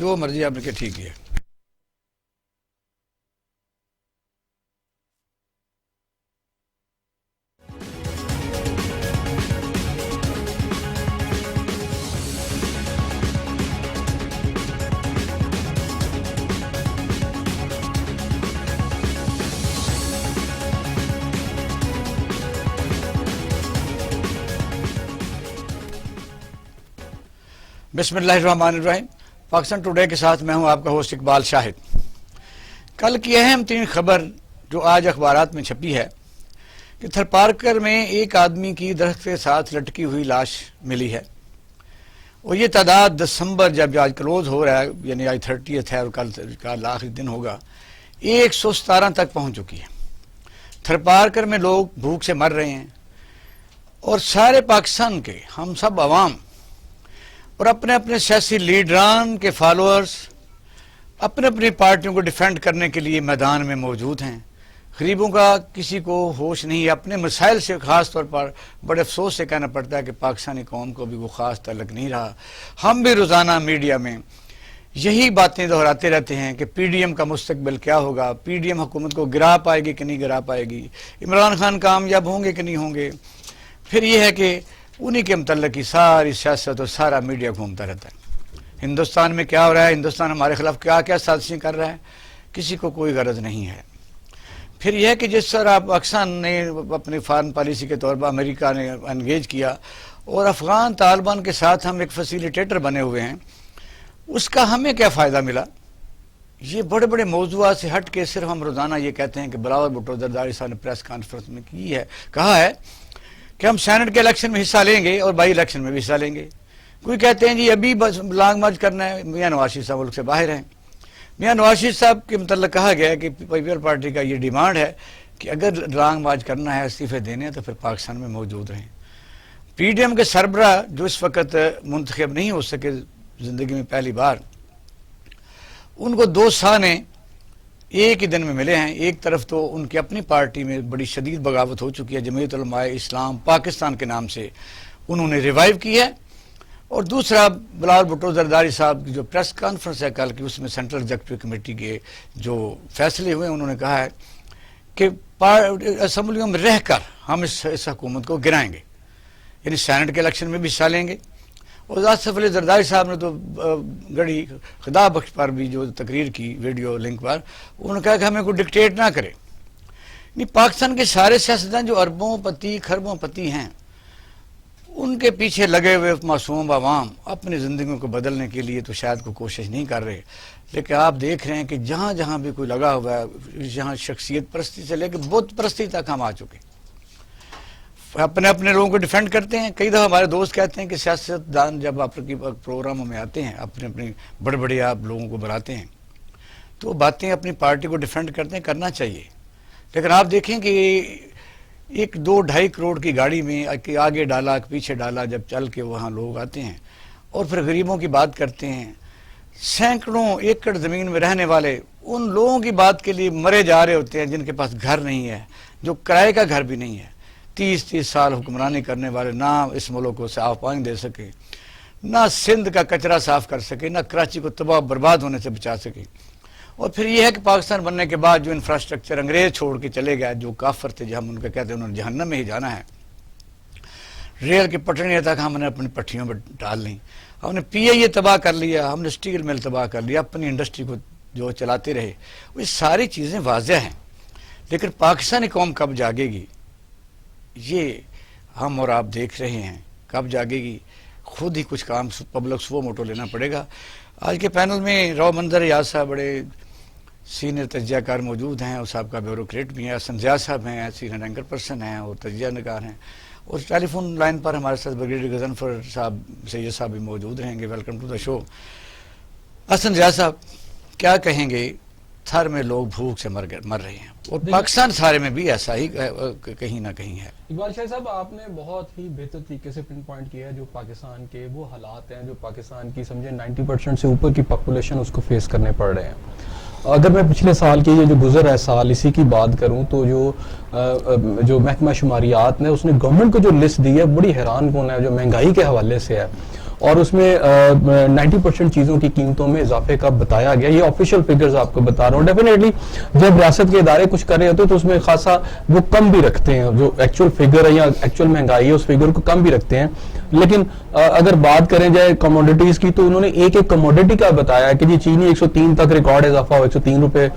جو مرضی آپ نے کہ ٹھیک ہے. بسم اللہ الرحمن الرحیم. پاکستان ٹوڈے کے ساتھ میں ہوں آپ کا ہوسٹ اقبال شاہد. کل کی اہم ترین خبر جو آج اخبارات میں چھپی ہے کہ تھرپارکر میں ایک آدمی کی درخت کے ساتھ لٹکی ہوئی لاش ملی ہے، اور یہ تعداد دسمبر جب آج کلوز ہو رہا ہے، یعنی آج 30 ہے اور کل آخری دن ہوگا، 117 تک پہنچ چکی ہے. تھرپارکر میں لوگ بھوک سے مر رہے ہیں، اور سارے پاکستان کے ہم سب عوام اور اپنے اپنے سیاسی لیڈران کے فالوورز اپنے اپنی پارٹیوں کو ڈیفینڈ کرنے کے لیے میدان میں موجود ہیں. غریبوں کا کسی کو ہوش نہیں ہے. اپنے مسائل سے خاص طور پر بڑے افسوس سے کہنا پڑتا ہے کہ پاکستانی قوم کو بھی وہ خاص تعلق نہیں رہا. ہم بھی روزانہ میڈیا میں یہی باتیں دہراتے رہتے ہیں کہ پی ڈی ایم کا مستقبل کیا ہوگا، پی ڈی ایم حکومت کو گرا پائے گی کہ نہیں گرا پائے گی، عمران خان کامیاب ہوں گے کہ نہیں ہوں گے. پھر یہ ہے کہ انہی کے متعلق کی ساری سیاست اور سارا میڈیا گھومتا رہتا ہے. ہندوستان میں کیا ہو رہا ہے، ہندوستان ہمارے خلاف کیا کیا سازشیں کر رہا ہے، کسی کو کوئی غرض نہیں ہے. پھر یہ ہے کہ جس طرح پاکستان نے اپنی فارن پالیسی کے طور پر امریکہ نے انگیج کیا اور افغان طالبان کے ساتھ ہم ایک فیسیلیٹیٹر بنے ہوئے ہیں، اس کا ہمیں کیا فائدہ ملا. یہ بڑے بڑے موضوعات سے ہٹ کے صرف ہم روزانہ یہ کہتے ہیں کہ بلاول بھٹو زرداری صاحب نے پریس کانفرنس میں کہا ہے کہ ہم سینٹ کے الیکشن میں حصہ لیں گے اور بائی الیکشن میں بھی حصہ لیں گے. کوئی کہتے ہیں جی ابھی بس لانگ مارچ کرنا ہے. میاں نواز شریف صاحب ملک سے باہر ہیں. میاں نواز شریف صاحب کے متعلق کہا گیا ہے کہ پیپلز پارٹی کا یہ ڈیمانڈ ہے کہ اگر لانگ مارچ کرنا ہے، استعفے دینے ہیں، تو پھر پاکستان میں موجود رہیں. پی ڈی ایم کے سربراہ جو اس وقت منتخب نہیں ہو سکے زندگی میں پہلی بار، ان کو 2 سانے ایک ہی دن میں ملے ہیں. ایک طرف تو ان کی اپنی پارٹی میں بڑی شدید بغاوت ہو چکی ہے، جمعیت علماء اسلام پاکستان کے نام سے انہوں نے ریوائیو کی ہے، اور دوسرا بلاول بھٹو زرداری صاحب کی جو پریس کانفرنس ہے کل کی، اس میں سینٹرل ایگزیکٹو کمیٹی کے جو فیصلے ہوئے انہوں نے کہا ہے کہ اسمبلیوں میں رہ کر ہم اس حکومت کو گرائیں گے، یعنی سینٹ کے الیکشن میں بھی حصہ لیں گے. اور آصف علی زرداری صاحب نے تو گڑی خدا بخش پر بھی جو تقریر کی ویڈیو لنک پر، انہوں نے کہا کہ ہمیں کوئی ڈکٹیٹ نہ کرے. پاکستان کے سارے سیاستدان جو اربوں پتی کھربوں پتی ہیں، ان کے پیچھے لگے ہوئے معصوم عوام اپنی زندگیوں کو بدلنے کے لیے تو شاید کوئی کوشش نہیں کر رہے. لیکن آپ دیکھ رہے ہیں کہ جہاں جہاں بھی کوئی لگا ہوا ہے، جہاں شخصیت پرستی سے لے کے بت پرستی تک ہم آ چکے، اپنے اپنے لوگوں کو ڈیفینڈ کرتے ہیں. کئی دفعہ ہمارے دوست کہتے ہیں کہ سیاستدان جب آپ کی پروگراموں میں آتے ہیں، اپنے بڑے بڑے آپ لوگوں کو بلاتے ہیں، تو باتیں اپنی پارٹی کو ڈیفینڈ کرتے ہیں، کرنا چاہیے. لیکن آپ دیکھیں کہ 1-2-2.5 کروڑ کی گاڑی میں آگے ڈالا پیچھے ڈالا جب چل کے وہاں لوگ آتے ہیں اور پھر غریبوں کی بات کرتے ہیں. سینکڑوں ایکڑ زمین میں رہنے والے ان لوگوں کی بات کے لیے مرے جا رہے ہوتے ہیں جن کے پاس گھر نہیں ہے، جو کرائے کا گھر بھی نہیں ہے. 30 سال حکمرانی کرنے والے نہ اس ملک کو صاف پانی دے سکے، نہ سندھ کا کچرا صاف کر سکے، نہ کراچی کو تباہ برباد ہونے سے بچا سکے. اور پھر یہ ہے کہ پاکستان بننے کے بعد جو انفراسٹرکچر انگریز چھوڑ کے چلے گئے، جو کافر تھے، جو ہم ان کو کہتے ہیں انہوں نے جہنم میں ہی جانا ہے. ریل کی پٹریاں تک ہم نے اپنی پٹھیوں پر ڈال لیں. ہم نے پی آئی اے تباہ کر لیا، ہم نے اسٹیل مل تباہ کر لیا، اپنی انڈسٹری کو جو چلاتے رہے. یہ ساری چیزیں واضح ہیں، لیکن پاکستانی قوم کب جاگے گی یہ ہم اور آپ دیکھ رہے ہیں. کب جاگے گی؟ خود ہی کچھ کام پبلک سو موٹو لینا پڑے گا. آج کے پینل میں رو منظر ریاض صاحب بڑے سینئر تجزیہ کار موجود ہیں، اور صاحب کا بیوروکریٹ بھی ہیں. حسن ضیاء صاحب ہیں، سینئر اینکر پرسن ہیں اور تجزیہ نگار ہیں. اور ٹیلی فون لائن پر ہمارے ساتھ بریگیڈیئر غضنفر صاحب سید صاحب بھی موجود رہیں گے. ویلکم ٹو دا شو. حسن ضیاء صاحب کیا کہیں گے؟ تھر میں لوگ بھوک سے مر رہے ہیں، اور پاکستان سارے میں بھی ایسا ہی کہیں نہ کہیں ہے. اقبال شاہ صاحب، آپ نے بہت ہی بہتر طریقے سے پن پوائنٹ کیا ہے جو پاکستان کے وہ حالات ہیں جو پاکستان کی سمجھے 90% سے اوپر کی پاپولیشن اس کو فیس کرنے پڑ رہے ہیں. اگر میں پچھلے سال کی یہ جو گزر ہے سال اسی کی بات کروں تو جو محکمہ شماریات نے اس نے گورنمنٹ کو جو لسٹ دی ہے بڑی حیران کن ہے، جو مہنگائی کے حوالے سے ہے. اور اس میں 90% چیزوں کی قیمتوں میں اضافے کا بتایا گیا. یہ آفیشیل فگرز آپ کو بتا رہا ہوں. ڈیفینیٹلی جب ریاست کے ادارے کچھ کر رہے ہوتے ہیں تو اس میں خاصا وہ کم بھی رکھتے ہیں, جو ایکچوئل فگر ہے یا ایکچوئل مہنگائی ہے اس فگر کو کم بھی رکھتے ہیں. لیکن اگر بات کریں جائے کموڈیٹیز کی تو انہوں نے ایک ایک کموڈیٹی کا بتایا کہ جی چینی 103 تک ریکارڈ اضافہ ہو, 103 روپے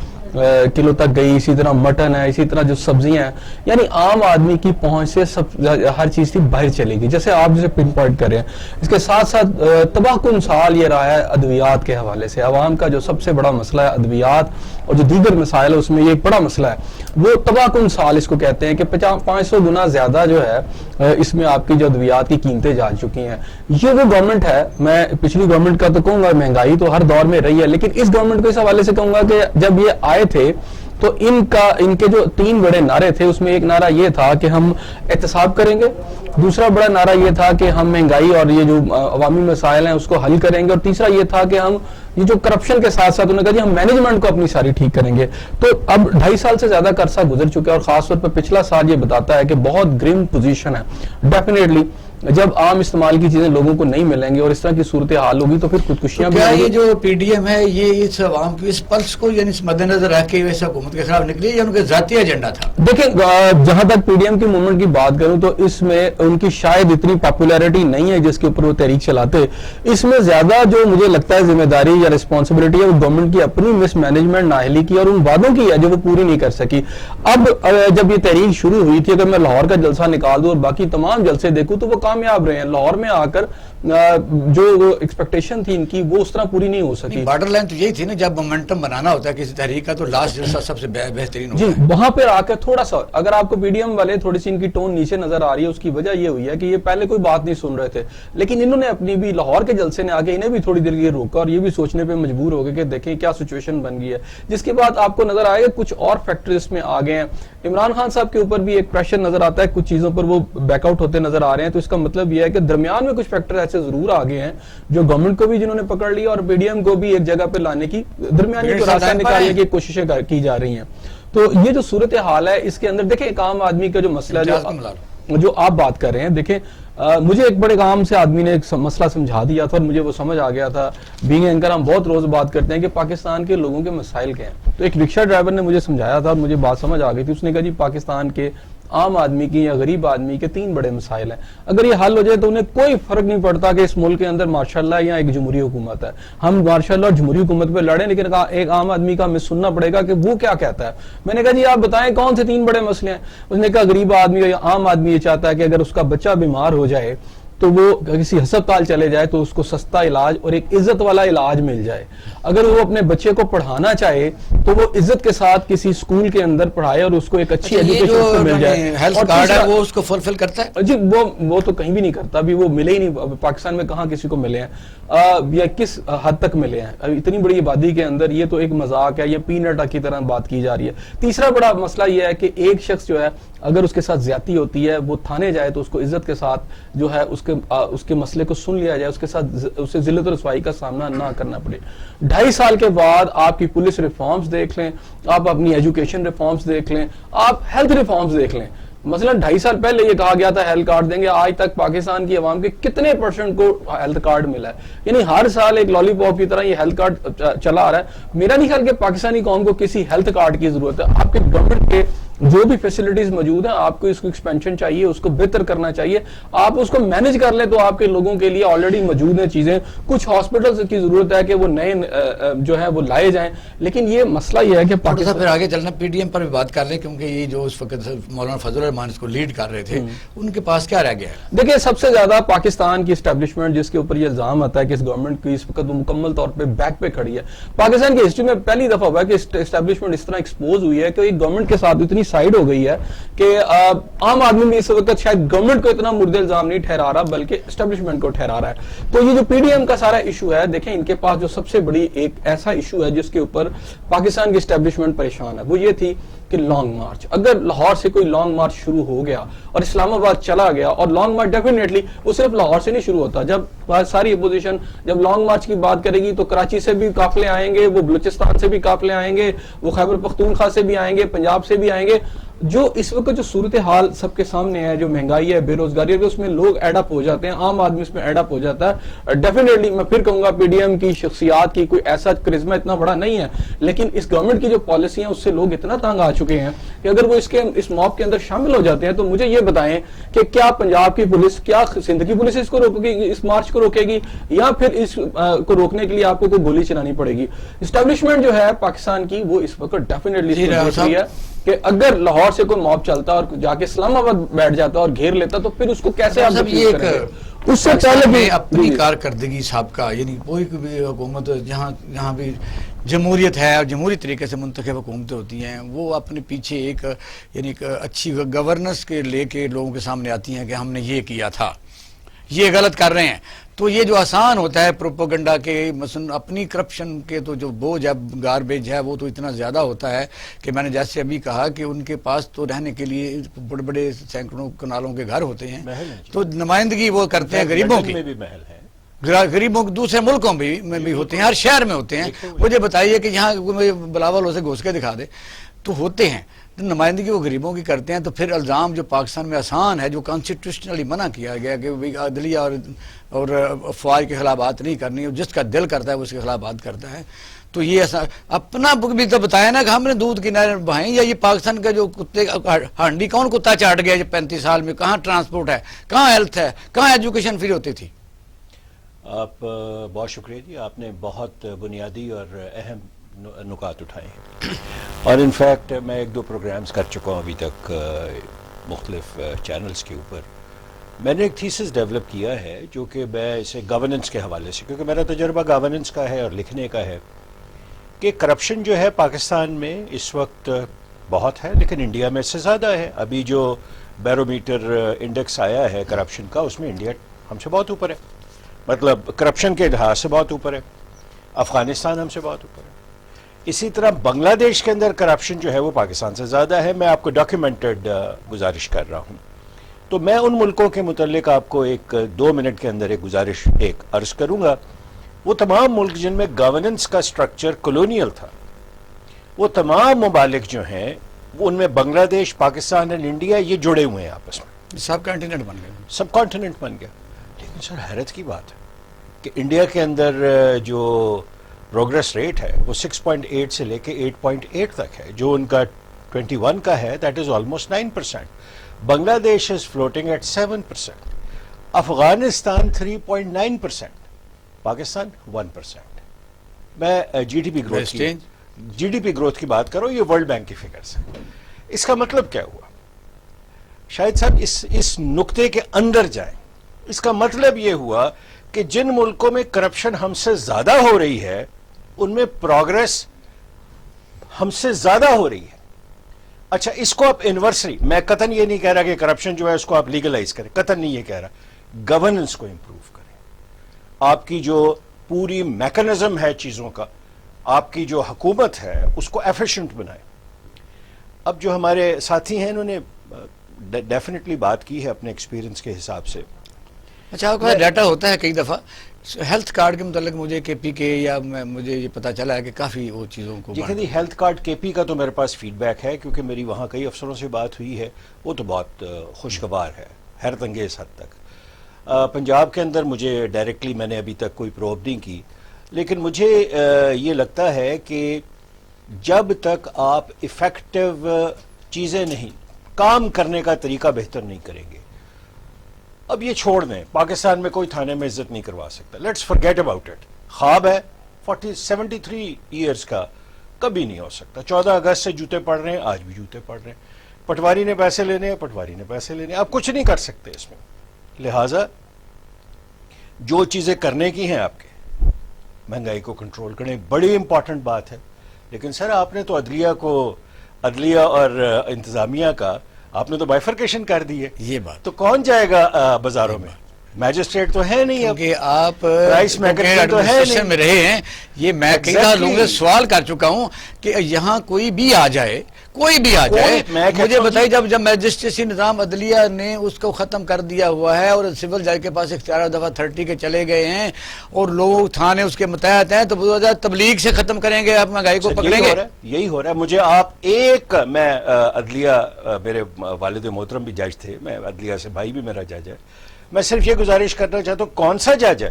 کلو تک گئی. اسی طرح مٹن ہے, اسی طرح جو سبزیاں ہیں, یعنی عام آدمی کی پہنچ سے ہر چیز کی باہر چلے گی, جیسے آپ جسے پن پوائنٹ کر رہے ہیں. اس کے ساتھ ساتھ تباہ کن سال یہ رہا ہے ادویات کے حوالے سے. عوام کا جو سب سے بڑا مسئلہ ہے ادویات اور جو دیگر مسائل ہے اس میں یہ ایک بڑا مسئلہ ہے, وہ تباہ کن سال اس کو کہتے ہیں کہ 500 گنا زیادہ جو ہے اس میں آپ کی جو ادویات کی قیمتیں جا چکی ہیں. یہ وہ گورنمنٹ ہے, میں پچھلی گورنمنٹ کا تو کہوں گا مہنگائی تو ہر دور میں رہی ہے, لیکن اس گورنمنٹ کو اس حوالے سے کہوں گا کہ جب یہ آئے تھے تو ان کے جو 3 بڑے نعرے تھے اس میں ایک نعرہ یہ تھا کہ ہم احتساب کریں گے, دوسرا بڑا نعرہ یہ تھا کہ ہم مہنگائی اور یہ جو عوامی مسائل ہیں اس کو حل کریں گے, اور تیسرا یہ تھا کہ ہم یہ جو کرپشن کے ساتھ ساتھ انہوں نے کہا جی ہم مینجمنٹ کو اپنی ساری ٹھیک کریں گے. تو اب 2.5 سال سے زیادہ کا عرصہ گزر چکا ہے اور خاص طور پر پچھلا سال یہ بتاتا ہے کہ بہت گرم پوزیشن ہے. ڈیفینیٹلی جب عام استعمال کی چیزیں لوگوں کو نہیں ملیں گی اور اس طرح کی صورتحال ہوگی تو پھر خودکشیاں بھی یہ جو پی ڈی ایم ہے یہ اس عوام کی اس پلس کو یعنی اس مد نظر رکھ کے ویسے حکومت کے خلاف نکلی یا ان کا ذاتی ایجنڈا تھا؟ دیکھیں جہاں تک پی ڈی ایم کی موومنٹ کی بات کروں تو اس میں ان کی شاید اتنی پاپولیرٹی نہیں ہے جس کے اوپر وہ تحریک چلاتے. اس میں زیادہ جو مجھے لگتا ہے ذمہ داری یا رسپانسبلٹی ہے وہ گورنمنٹ کی اپنی مس مینجمنٹ نااہلی کی اور ان وعدوں کی ہے جو وہ پوری نہیں کر سکی. اب جب یہ تحریک شروع ہوئی تھی, اگر میں لاہور کا جلسہ نکال دوں اور باقی تمام جلسے دیکھوں تو وہ کامیاب رہے ہیں. لاہور میں آ کر جو ایکسپیکٹیشن تھی ان کی وہ اس طرح پوری نہیں ہو سکی. بارڈر لائن تو یہی تھی نا, جب مومنٹم بنانا ہوتا ہے کسی تحریک کا تو لاسٹ جلسہ سب سے بہترین ہوتا ہے. جی وہاں پر آ کر تھوڑا سا اگر آپ کو پی ڈی ایم والے تھوڑی سی ان کی ٹون نیچے نظر آ رہی ہے, اس کی وجہ یہ ہوئی ہے کہ یہ پہلے کوئی بات نہیں سن رہے تھے, لیکن انہوں نے اپنی بھی لاہور کے جلسے نے آگے انہیں بھی تھوڑی دیر یہ روکا اور یہ بھی سوچنے پہ مجبور ہو گئے کہ دیکھیں کیا سچویشن بن گئی ہے, جس کے بعد آپ کو نظر آئے گا کچھ اور فیکٹرز میں آ گئے ہیں. عمران خان صاحب کے اوپر بھی ایک پریشر نظر آتا ہے, کچھ چیزوں پر وہ بیک آؤٹ ہوتے نظر آ رہے ہیں. تو اس کا مطلب یہ ہے کہ درمیان میں کچھ فیکٹر ایسے ضرور آ گئے ہیں جو گورنمنٹ کو بھی جنہوں نے پکڑ لیا اور پی ڈی ایم کو بھی ایک جگہ پہ لانے کی درمیانی کو راستہ نکالنے کی کوششیں کی جا رہی ہیں. تو یہ جو صورتحال ہے اس کے اندر دیکھیں ایک عام آدمی کا جو مسئلہ جو آپ بات کر رہے ہیں, دیکھیں مجھے ایک بڑے عام سے آدمی نے ایک مسئلہ سمجھا دیا تھا اور مجھے وہ سمجھ آ گیا تھا. بینگ اینکر ہم بہت روز بات کرتے ہیں کہ پاکستان کے لوگوں کے مسائل کیا ہیں, تو ایک رکشہ ڈرائیور نے مجھے سمجھایا تھا اور مجھے بات سمجھ آ گئی تھی. اس نے کہا جی پاکستان کے عام آدمی کی یا غریب آدمی کے 3 بڑے مسائل ہیں, اگر یہ حل ہو جائے تو انہیں کوئی فرق نہیں پڑتا کہ اس ملک کے اندر ماشاءاللہ یا ایک جمہوری حکومت ہے, ہم ماشاءاللہ اور جمہوری حکومت پہ لڑیں, لیکن ایک عام آدمی کا ہمیں سننا پڑے گا کہ وہ کیا کہتا ہے. میں نے کہا جی آپ بتائیں کون سے 3 بڑے مسئلے ہیں. اس نے کہا غریب آدمی یا عام آدمی یہ چاہتا ہے کہ اگر اس کا بچہ بیمار ہو جائے تو وہ کسی ہسپتال چلے جائے تو اس کو سستا علاج اور ایک عزت والا علاج مل جائے. اگر وہ اپنے بچے کو پڑھانا چاہے تو وہ عزت کے ساتھ کسی سکول کے اندر پڑھائے اور اس کو ایک اچھی ایجوکیشن مل جائے. ہیلتھ کارڈ ہے وہ اس کو فلفل کرتا ہے؟ جی وہ تو کہیں بھی نہیں کرتا, ابھی وہ ملے ہی نہیں. پاکستان میں کہاں کسی کو ملے ہیں یا کس حد تک ملے ہیں اتنی بڑی آبادی کے اندر. یہ تو ایک مذاق ہے, یہ پینٹ کی طرح بات کی جا رہی ہے. تیسرا بڑا مسئلہ یہ ہے کہ ایک شخص جو ہے اگر اس کے ساتھ زیادتی ہوتی ہے وہ تھانے جائے تو اس کو عزت کے ساتھ جو ہے اس کے مسئلے کو سن لیا جائے, اس کے ساتھ اسے ذلت و رسوائی کا سامنا نہ کرنا پڑے. 2.5 سال کے بعد آپ کی پولیس ریفارمز دیکھ لیں, آپ اپنی ایجوکیشن ریفارمز دیکھ لیں, آپ ہیلتھ ریفارمز دیکھ لیں. مثلا 2.5 سال پہلے یہ کہا گیا تھا ہیلتھ کارڈ دیں گے, آج تک پاکستان کی عوام کے کتنے % کو ہیلتھ کارڈ ملا ہے؟ یعنی ہر سال ایک لالی پاپ کی طرح یہ ہیلتھ کارڈ چلا آ رہا ہے. میرا نہیں خیال کہ پاکستانی قوم کو کسی ہیلتھ کارڈ کی ضرورت ہے. آپ کے گورنمنٹ کے جو بھی فیسلٹیز موجود ہیں آپ کو اس کو ایکسپینشن چاہیے, اس کو بہتر کرنا چاہیے, آپ اس کو مینج کر لیں تو آپ کے لوگوں کے لیے آلریڈی موجود ہیں چیزیں. کچھ ہاسپٹلز کی ضرورت ہے کہ وہ نئے جو ہے وہ لائے جائیں, لیکن یہ مسئلہ یہ ہے کہ پاکستان پھر آگے چلنا پی ڈی ایم پر بھی بات کر لیں کیونکہ یہ جو اس وقت مولانا فضل الرحمان اس کو لیڈ کر رہے تھے ان کے پاس کیا رہ گیا ہے؟ دیکھیں سب سے زیادہ پاکستان کی اسٹیبلشمنٹ جس کے اوپر یہ الزام آتا ہے کہ اس گورنمنٹ کی اس وقت وہ مکمل طور پہ بیک پہ کھڑی ہے. پاکستان کی ہسٹری میں پہلی دفعہ ہوا ہے کہ اسٹیبلشمنٹ اس طرح ایکسپوز ہوئی ہے کہ ایک گورنمنٹ کے ساتھ اتنی سائڈ ہو گئی ہے کہ عام آدمی بھی اس وقت شاید گورنمنٹ کو اتنا مرد الزام نہیں ٹھہرا رہا بلکہ اسٹیبلشمنٹ کو ٹھہرا رہا ہے. تو یہ جو پی ڈی ایم کا سارا ایشو ہے, دیکھیں ان کے پاس جو سب سے بڑی ایک ایسا ایشو ہے جس کے اوپر پاکستان کی اسٹیبلشمنٹ پریشان ہے, وہ یہ تھی کہ لانگ مارچ. اگر لاہور سے کوئی لانگ مارچ شروع ہو گیا اور اسلام آباد چلا گیا, اور لانگ مارچ ڈیفینیٹلی وہ صرف لاہور سے نہیں شروع ہوتا, جب ساری اپوزیشن جب لانگ مارچ کی بات کرے گی تو کراچی سے بھی قافلے آئیں گے, وہ بلوچستان سے بھی قافلے آئیں گے, وہ خیبر پختونخوا سے بھی آئیں گے, پنجاب سے بھی آئیں گے. جو اس وقت جو صورتحال سب کے سامنے ہے، جو مہنگائی ہے، بے روزگاری ہے، اس میں لوگ ایڈ اپ ہو جاتے ہیں، عام آدمی اس میں ایڈ اپ ہو جاتا ہے. ڈیفینیٹلی میں پھر کہوں گا پی ڈی ایم کی شخصیات کی کوئی ایسا کرزمہ اتنا بڑا نہیں ہے، لیکن اس گورنمنٹ کی جو پالیسی ہیں اس سے لوگ اتنا تنگ آ چکے ہیں کہ اگر وہ اس موب کے اندر شامل ہو جاتے ہیں تو مجھے یہ بتائیں کہ کیا پنجاب کی پولیس، کیا سندھ کی پولیس اس کو روکے گی، اس مارچ کو روکے گی، یا پھر اس کو روکنے کے لیے آپ کو کوئی گولی چلانی پڑے گی؟ اسٹیبلشمنٹ جو ہے پاکستان کی وہ اس وقت ڈیفینیٹلی دیکھ رہی ہے کہ اگر لاہور سے کوئی موب چلتا اور جا کے اسلام آباد بیٹھ جاتا اور گھیر لیتا تو پھر اس کو کیسے آپ ڈیفیوز کریں گے؟ اس سے پہلے بھی اپنی کارکردگی سابقہ، یعنی کوئی بھی حکومت جہاں بھی جمہوریت ہے اور جمہوری طریقے سے منتخب حکومتیں ہوتی ہیں، وہ اپنے پیچھے ایک اچھی گورننس کے لے کے لوگوں کے سامنے آتی ہیں کہ ہم نے یہ کیا تھا، یہ غلط کر رہے ہیں. تو یہ جو آسان ہوتا ہے پروپوگنڈا کے، مثلا اپنی کرپشن کے تو جو بوجھ ہے، گاربیج ہے، وہ تو اتنا زیادہ ہوتا ہے کہ میں نے جیسے ابھی کہا کہ ان کے پاس تو رہنے کے لیے بڑے بڑے سینکڑوں کنالوں کے گھر ہوتے ہیں، تو نمائندگی وہ کرتے ہیں غریبوں کی، غریبوں کے دوسرے ملکوں میں بھی ہوتے ہیں، ہر شہر میں ہوتے ہیں. مجھے بتائیے کہ یہاں بلاول اسے گھس کے دکھا دے تو ہوتے ہیں. نمائندگی وہ غریبوں کی کرتے ہیں. تو پھر الزام جو پاکستان میں آسان ہے، جو کانسٹیٹیوشنلی منع کیا گیا کہ عدلیہ اور فوج کے خلاف بات نہیں کرنی، جس کا دل کرتا ہے وہ اس کے خلاف بات کرتا ہے. تو یہ ایسا اپنا بھی تو بتایا نا کہ ہم نے دودھ کی نہر بہائیں، یا یہ پاکستان کا جو کتے ہانڈی کون کتا چاٹ گیا 35 سال میں؟ کہاں ٹرانسپورٹ ہے، کہاں ہیلتھ ہے، کہاں ایجوکیشن فری ہوتی تھی؟ آپ بہت شکریہ جی، آپ نے بہت بنیادی اور اہم نکات اٹھائے ہیں، اور انفیکٹ میں 1-2 پروگرامز کر چکا ہوں ابھی تک مختلف چینلز کے اوپر. میں نے ایک تھیسس ڈیولپ کیا ہے جو کہ میں اسے گورننس کے حوالے سے، کیونکہ میرا تجربہ گورننس کا ہے اور لکھنے کا ہے، کہ کرپشن جو ہے پاکستان میں اس وقت بہت ہے، لیکن انڈیا میں اس سے زیادہ ہے. ابھی جو بیرومیٹر انڈیکس آیا ہے کرپشن کا، اس میں انڈیا ہم سے بہت اوپر ہے، مطلب کرپشن کے لحاظ سے بہت اوپر ہے. افغانستان ہم سے بہت اوپر ہے. اسی طرح بنگلہ دیش کے اندر کرپشن جو ہے وہ پاکستان سے زیادہ ہے. میں آپ کو ڈاکیومنٹڈ گزارش کر رہا ہوں. تو میں ان ملکوں کے متعلق آپ کو 1-2 منٹ کے اندر ایک گزارش عرض کروں گا. وہ تمام ملک جن میں گورننس کا سٹرکچر کولونیل تھا، وہ تمام ممالک جو ہیں وہ ان میں بنگلہ دیش، پاکستان اور انڈیا یہ جڑے ہوئے ہیں آپس میں، سب کانٹیننٹ بن گئے، سب کانٹیننٹ بن گیا. لیکن سر حیرت کی بات ہے کہ انڈیا کے اندر جو پروگریس ریٹ ہے وہ 6.8 سے لے کے 8.8 تک ہے، جو ان کا 21 کا ہے that is almost 9%. Bangladesh is floating at 7%. Afghanistan 3.9%. Pakistan 1%. میں جی ڈی پی گروتھ کی بات کروں، یہ ورلڈ بینک کی فگرز ہیں. اس کا مطلب کیا ہوا؟ شاید صاحب اس نقطے کے اندر جائیں. اس کا مطلب یہ ہوا کہ جن ملکوں میں کرپشن ہم سے زیادہ ہو رہی ہے ان میں پروگریس ہم سے زیادہ ہو رہی ہے. اچھا، اس کو آپ انورسری، میں قطعاً یہ نہیں کہہ رہا کہ کرپشن جو ہے اس کو آپ لیگلائز کریں، قطعاً نہیں یہ کہہ رہا. گورننس کو امپروو کریں، آپ کی جو پوری میکنزم ہے چیزوں کا، آپ کی جو حکومت ہے اس کو ایفیشنٹ بنائیں. اب جو ہمارے ساتھی ہیں انہوں نے ڈیفینیٹلی بات کی ہے اپنے ایکسپیرینس کے حساب سے. اچھا، آپ کا ڈیٹا ہوتا ہے کئی دفعہ ہیلتھ کارڈ کے متعلق، مجھے کے پی کے یا مجھے یہ پتا چلا ہے کہ کافی وہ چیزوں کو دیکھیں ہیلتھ کارڈ کے پی کا تو میرے پاس فیڈ بیک ہے، کیونکہ میری وہاں کئی افسروں سے بات ہوئی ہے، وہ تو بہت خوشگوار ہے، حیرت انگیز حد تک. پنجاب کے اندر مجھے ڈائریکٹلی میں نے ابھی تک کوئی پروب نہیں کی، لیکن مجھے یہ لگتا ہے کہ جب تک آپ ایفیکٹو چیزیں نہیں، کام کرنے کا طریقہ بہتر نہیں کریں گے. اب یہ چھوڑ دیں، پاکستان میں کوئی تھانے میں عزت نہیں کروا سکتا، لیٹس فرگیٹ اباؤٹ اٹ. خواب ہے 73 ایئرز کا، کبھی نہیں ہو سکتا. 14 اگست سے جوتے پڑ رہے ہیں، آج بھی جوتے پڑ رہے ہیں. پٹواری نے پیسے لینے ہیں، پٹواری نے پیسے لینے ہیں، آپ کچھ نہیں کر سکتے اس میں. لہٰذا جو چیزیں کرنے کی ہیں آپ کے، مہنگائی کو کنٹرول کریں، بڑی امپورٹنٹ بات ہے. لیکن سر آپ نے تو عدلیہ اور انتظامیہ کا آپ نے تو بائیفرکیشن کر دی ہے. یہ بات تو کون جائے گا بازاروں میں؟ میجسٹریٹ تو ہے نہیں، کہ آپ پرائس میکنزم تو ہے نہیں میں رہے ہیں. یہ میں کئی لوگوں سے سوال کر چکا ہوں کہ یہاں کوئی بھی آ جائے، کوئی بھی آ جائے. مجھے بتائیے جب میجسٹریسی نظام عدلیہ نے اس کو ختم کر دیا ہوا ہے اور سول جج کے پاس اختیار دفعہ 30 کے چلے گئے ہیں اور لوگ تھانے اس کے متحد ہیں, تو تبلیغ سے ختم کریں گے, آپ مہنگائی کو پکڑیں گے. یہی ہو رہا ہے. مجھے آپ ایک, میں عدلیہ, میرے والد محترم بھی جج تھے, میں عدلیہ سے, بھائی بھی میرا جج ہے, میں صرف یہ گزارش کرنا چاہتا ہوں, کون سا جج ہے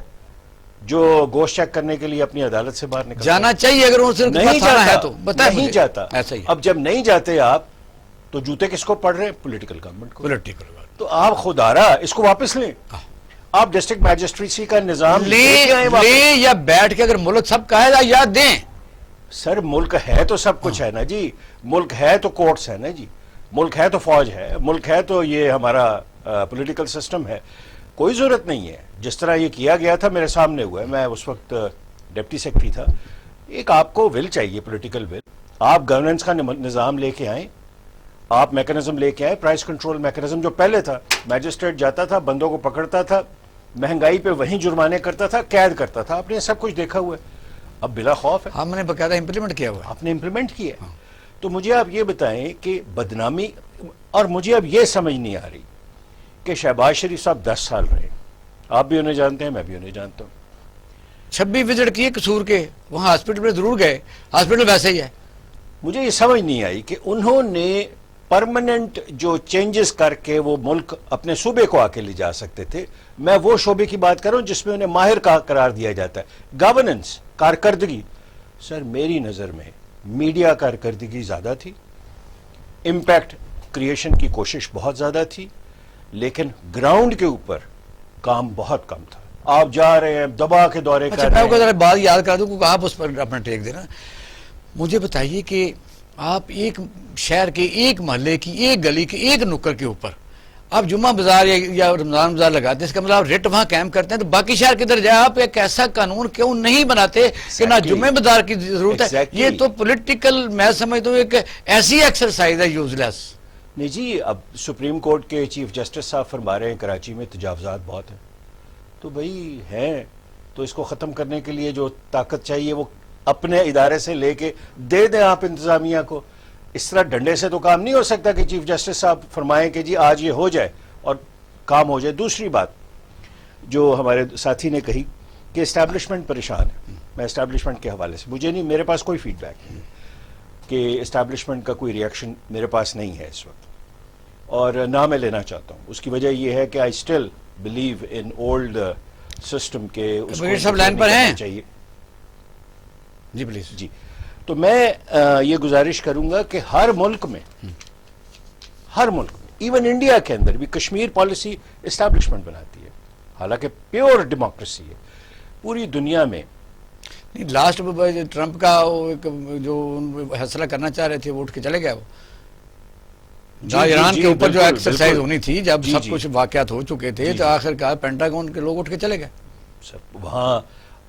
جو گوشت چیک کرنے کے لیے اپنی عدالت سے باہر نکلتا جانا چاہیے اگر نہیں جاتا ہے تو بتائیں. نہیں جاتا. ایسا ہی. اب جب نہیں جاتے آپ تو جوتے کس کو پڑھ رہے ہیں؟ پولیٹیکل گورنمنٹ کو. تو آپ خدارا اس کو واپس لیں. آپ ڈسٹرکٹ میجسٹریسی کا نظام لیں یا بیٹھ کے اگر ملک سب کا ہے یاد دیں. سر ملک ہے تو سب کچھ ہے نا جی, ملک ہے تو کورٹس ہے نا جی, ملک ہے تو فوج ہے, ملک ہے تو یہ ہمارا پولیٹیکل سسٹم ہے. کوئی ضرورت نہیں ہے. جس طرح یہ کیا گیا تھا میرے سامنے ہوا ہے, میں اس وقت ڈپٹی سیکرٹری تھا. ایک آپ کو ول چاہیے, پولیٹیکل ول. آپ گورننس کا نظام لے کے آئیں, آپ میکنزم لے کے آئیں, پرائس کنٹرول میکنزم جو پہلے تھا, میجسٹریٹ جاتا تھا, بندوں کو پکڑتا تھا, مہنگائی پہ وہیں جرمانے کرتا تھا, قید کرتا تھا. آپ نے سب کچھ دیکھا ہوا ہے. اب بلا خوف ہے, ہم نے باقاعدہ امپلیمنٹ کیا ہوا ہے. آپ نے امپلیمنٹ کیا. تو مجھے آپ یہ بتائیں کہ بدنامی, اور مجھے اب یہ سمجھ نہیں آ رہی کہ شہباز شریف صاحب 10 سال رہے, آپ بھی انہیں جانتے ہیں, میں بھی انہیں جانتا ہوں. 26 وزٹ کیے قصور کے, وہاں ہاسپٹل میں ضرور گئے, ہاسپٹل ویسے ہی ہے. مجھے یہ سمجھ نہیں آئی کہ انہوں نے پرماننٹ جو چینجز کر کے وہ ملک اپنے صوبے کو آ کے لے جا سکتے تھے. میں وہ شعبے کی بات کر رہا ہوں جس میں انہیں ماہر کا قرار دیا جاتا ہے. گورننس, کارکردگی. سر میری نظر میں میڈیا کارکردگی زیادہ تھی, امپیکٹ کریشن کی کوشش بہت زیادہ تھی, لیکن گراؤنڈ کے اوپر کام بہت کم تھا. آپ جا رہے ہیں, دبا کے دورے کر رہے ہیں. میں ذرا بات یاد کرا دوں کہ آپ اس پر اپنا ٹیک دینا. مجھے بتائیے کہ آپ ایک شہر کے ایک محلے کی ایک گلی کے ایک نکر کے اوپر آپ جمعہ بازار یا رمضان بازار لگاتے ہیں, اس کا مطلب آپ ریٹ وہاں قائم کرتے ہیں, تو باقی شہر کدھر جائے؟ آپ ایک ایسا قانون کیوں نہیں بناتے کہ نہ جمعہ بازار کی ضرورت ہے؟ یہ تو پولیٹیکل, میں سمجھتا ہوں ایک ایسی ایکسرسائز ہے یوز لیس. نہیں جی, اب سپریم کورٹ کے چیف جسٹس صاحب فرما رہے ہیں کراچی میں تجاوزات بہت ہیں. تو بھائی ہیں تو اس کو ختم کرنے کے لیے جو طاقت چاہیے وہ اپنے ادارے سے لے کے دے دیں آپ انتظامیہ کو. اس طرح ڈنڈے سے تو کام نہیں ہو سکتا کہ چیف جسٹس صاحب فرمائیں کہ جی آج یہ ہو جائے اور کام ہو جائے. دوسری بات جو ہمارے ساتھی نے کہی کہ اسٹیبلشمنٹ پریشان ہے, میں اسٹیبلشمنٹ کے حوالے سے مجھے نہیں, میرے پاس کوئی فیڈ بیک نہیں کہ اسٹیبلشمنٹ کا کوئی ریئیکشن میرے پاس نہیں ہے اس وقت, اور نہ میں لینا چاہتا ہوں. اس کی وجہ یہ ہے کہ I still believe in old system کے سب لائن پر ہیں چاہیے. جی پلیز. جی, تو میں یہ گزارش کروں گا کہ ہر ملک میں ایون انڈیا کے اندر بھی کشمیر پالیسی اسٹیبلشمنٹ بناتی ہے, حالانکہ پیور ڈیموکریسی ہے. پوری دنیا میں لاسٹ ٹرمپ کا جو فیصلہ کرنا چاہ رہے تھے وہ اٹھ کے چلے گئے. وہ ایران کے اوپر جو ایکسرسائز ہونی تھی, جب سب کچھ واقعات ہو چکے تھے, تو آخر کار پینٹاگون کے لوگ اٹھ کے چلے گئے. وہاں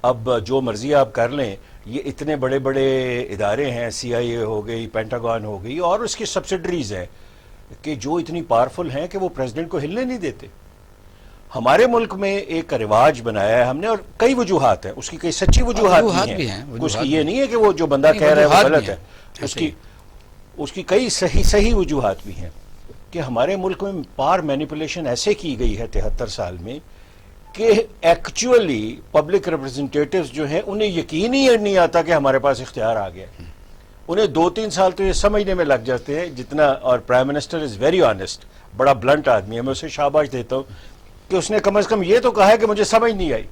اب جو مرضی آپ کر لیں, یہ اتنے بڑے بڑے ادارے ہیں, سی آئی اے ہو گئی, پینٹاگون ہو گئی, اور اس کی سبسڈریز ہیں کہ جو اتنی پاورفل ہیں کہ وہ پریزیڈنٹ کو ہلنے نہیں دیتے. ہمارے ملک میں ایک رواج بنایا ہے ہم نے, اور کئی وجوہات ہیں اس کی, کئی سچی وجوہات بھی ہیں. اس کی یہ نہیں ہے کہ وہ جو بندہ کہہ رہا ہے وہ غلط ہے, اس کی کئی صحیح وجوہات بھی ہیں. کہ ہمارے ملک میں پار مینیپولیشن ایسے کی گئی ہے 73 سال میں کہ ایکچولی پبلک ریپرزنٹیٹیوز جو ہیں انہیں یقین ہی نہیں آتا کہ ہمارے پاس اختیار آ گیا. انہیں 2-3 سال تو یہ سمجھنے میں لگ جاتے ہیں جتنا, اور prime minister is very honest, بڑا بلنٹ آدمی ہے, میں اسے شاباش دیتا ہوں کہ اس نے کم از کم یہ تو کہا ہے کہ مجھے سمجھ نہیں آئی.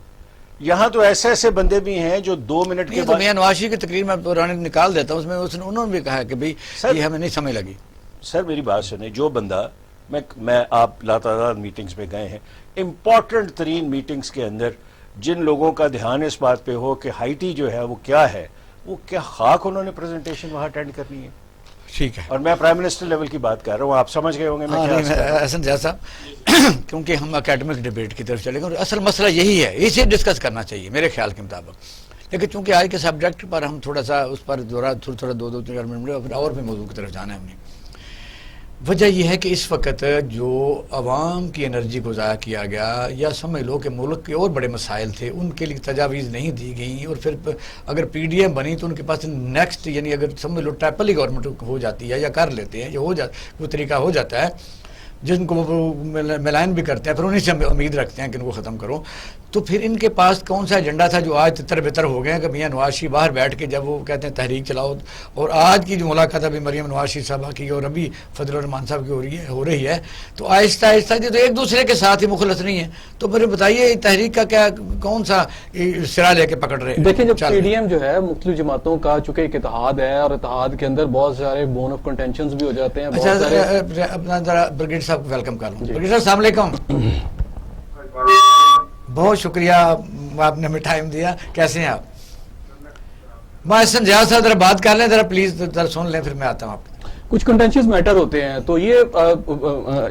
یہاں تو ایسے بندے بھی ہیں جو 2 منٹ کے بعد, میاں نواز شریف کی تقریر میں پرانی نکال دیتا ہوں, اس میں انہوں نے بھی کہا کہ بھئی یہ ہمیں نہیں سمجھ لگی. سر میری بات سنیں, جو بندہ, میں آپ لاتعداد میٹنگز پہ گئے ہیں, امپورٹنٹ ترین میٹنگز کے اندر جن لوگوں کا دھیان اس بات پہ ہو کہ ہائیٹی جو ہے وہ کیا ہے, وہ کیا خاک انہوں نے پریزنٹیشن وہاں اٹینڈ کرنی ہے. ٹھیک ہے, اور میں پرائم منسٹر لیول کی بات کر رہا ہوں, آپ سمجھ گئے ہوں گے میں کیا. احسن جیسا صاحب, کیونکہ ہم اکیڈمک ڈیبیٹ کی طرف چلے گئے, اصل مسئلہ یہی ہے, اسے ڈسکس کرنا چاہیے میرے خیال کے مطابق. لیکن چونکہ آج کے سبجیکٹ پر ہم تھوڑا سا اس پر تھوڑا 2-3 منٹ اور بھی موضوع کی طرف جانا ہے. ہم نے وجہ یہ ہے کہ اس وقت جو عوام کی انرجی کو ضائع کیا گیا، یا سمجھ لو کہ ملک کے اور بڑے مسائل تھے ان کے لیے تجاویز نہیں دی گئیں، اور پھر اگر پی ڈی ایم بنی تو ان کے پاس نیکسٹ یعنی اگر سمجھ لو ٹیپل ہی گورنمنٹ ہو جاتی ہے یا کر لیتے ہیں، یہ وہ طریقہ ہو جاتا ہے جن کو وہ ملائن بھی کرتے ہیں، پھر انہیں سے امید رکھتے ہیں کہ ان کو ختم کرو، تو پھر ان کے پاس کون سا ایجنڈا تھا جو آج تتر بتر ہو گئے ہیں کہ میاں نواز شریف باہر بیٹھ کے جب وہ کہتے ہیں تحریک چلاؤ، اور آج کی جو ملاقات ابھی مریم نواز شریف صاحبہ کی اور ابھی فضل الرحمان صاحب کی ہو رہی ہے، تو آہستہ آہستہ تو ایک دوسرے کے ساتھ ہی مخلص نہیں ہیں، تو پھر بتائیے تحریک کا کیا کون سا سرا لے کے پکڑ رہے ہیں؟ دیکھیں جب پی ڈی ایم جو ہے مختلف جماعتوں کا چونکہ ایک اتحاد ہے، اور اتحاد کے اندر بہت سارے بون آف کنٹینشنز بھی ہو جاتے ہیں. اچھا اپنا ذرا برگیڈ صاحب کو ویلکم کر لوں. برگیڈ صاحب السلام علیکم. بہت شکریہ آپ نے ہمیں ٹائم دیا. کیسے ہیں آپ؟ محسن جہاز صاحب ذرا بات کر لیں ذرا پلیز، ذرا سن لیں پھر میں آتا ہوں آپ. کچھ کنٹینشنز میٹر ہوتے ہیں تو یہ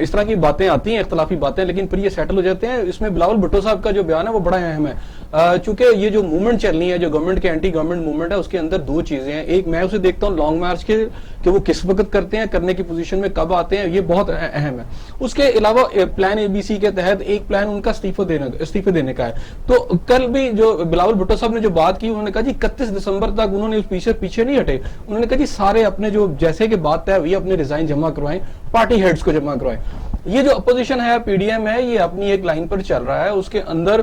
اس طرح کی باتیں آتی ہیں، اختلافی باتیں، لیکن پھر یہ سیٹل ہو جاتے ہیں. اس میں بلاول بھٹو صاحب کا جو بیان ہے وہ بڑا اہم ہے، چونکہ یہ جو موومنٹ چلنی ہے، جو گورنمنٹ کے اینٹی گورنمنٹ موومنٹ ہے، اس کے اندر دو چیزیں ہیں. ایک میں اسے دیکھتا ہوں لانگ مارچ کے کہ وہ کس وقت کرتے ہیں، کرنے کی پوزیشن میں کب آتے ہیں، یہ بہت اہم ہے. اس کے علاوہ پلان اے بی سی کے تحت ایک پلان ان کا استعفے دینے کا ہے. تو کل بھی جو بلاول بھٹو صاحب نے جو بات کی، انہوں نے کہا جی 31 دسمبر تک انہوں نے پیچھے نہیں ہٹے. انہوں نے کہا جی سارے اپنے جو جیسے کہ بات طے ہوئی اپنے ریزائن جمع کروائیں، پارٹی ہیڈز کو جمع کروائیں. یہ جو اپوزیشن ہے پی ڈی ایم ہے، یہ اپنی ایک لائن پر چل رہا ہے. اس کے اندر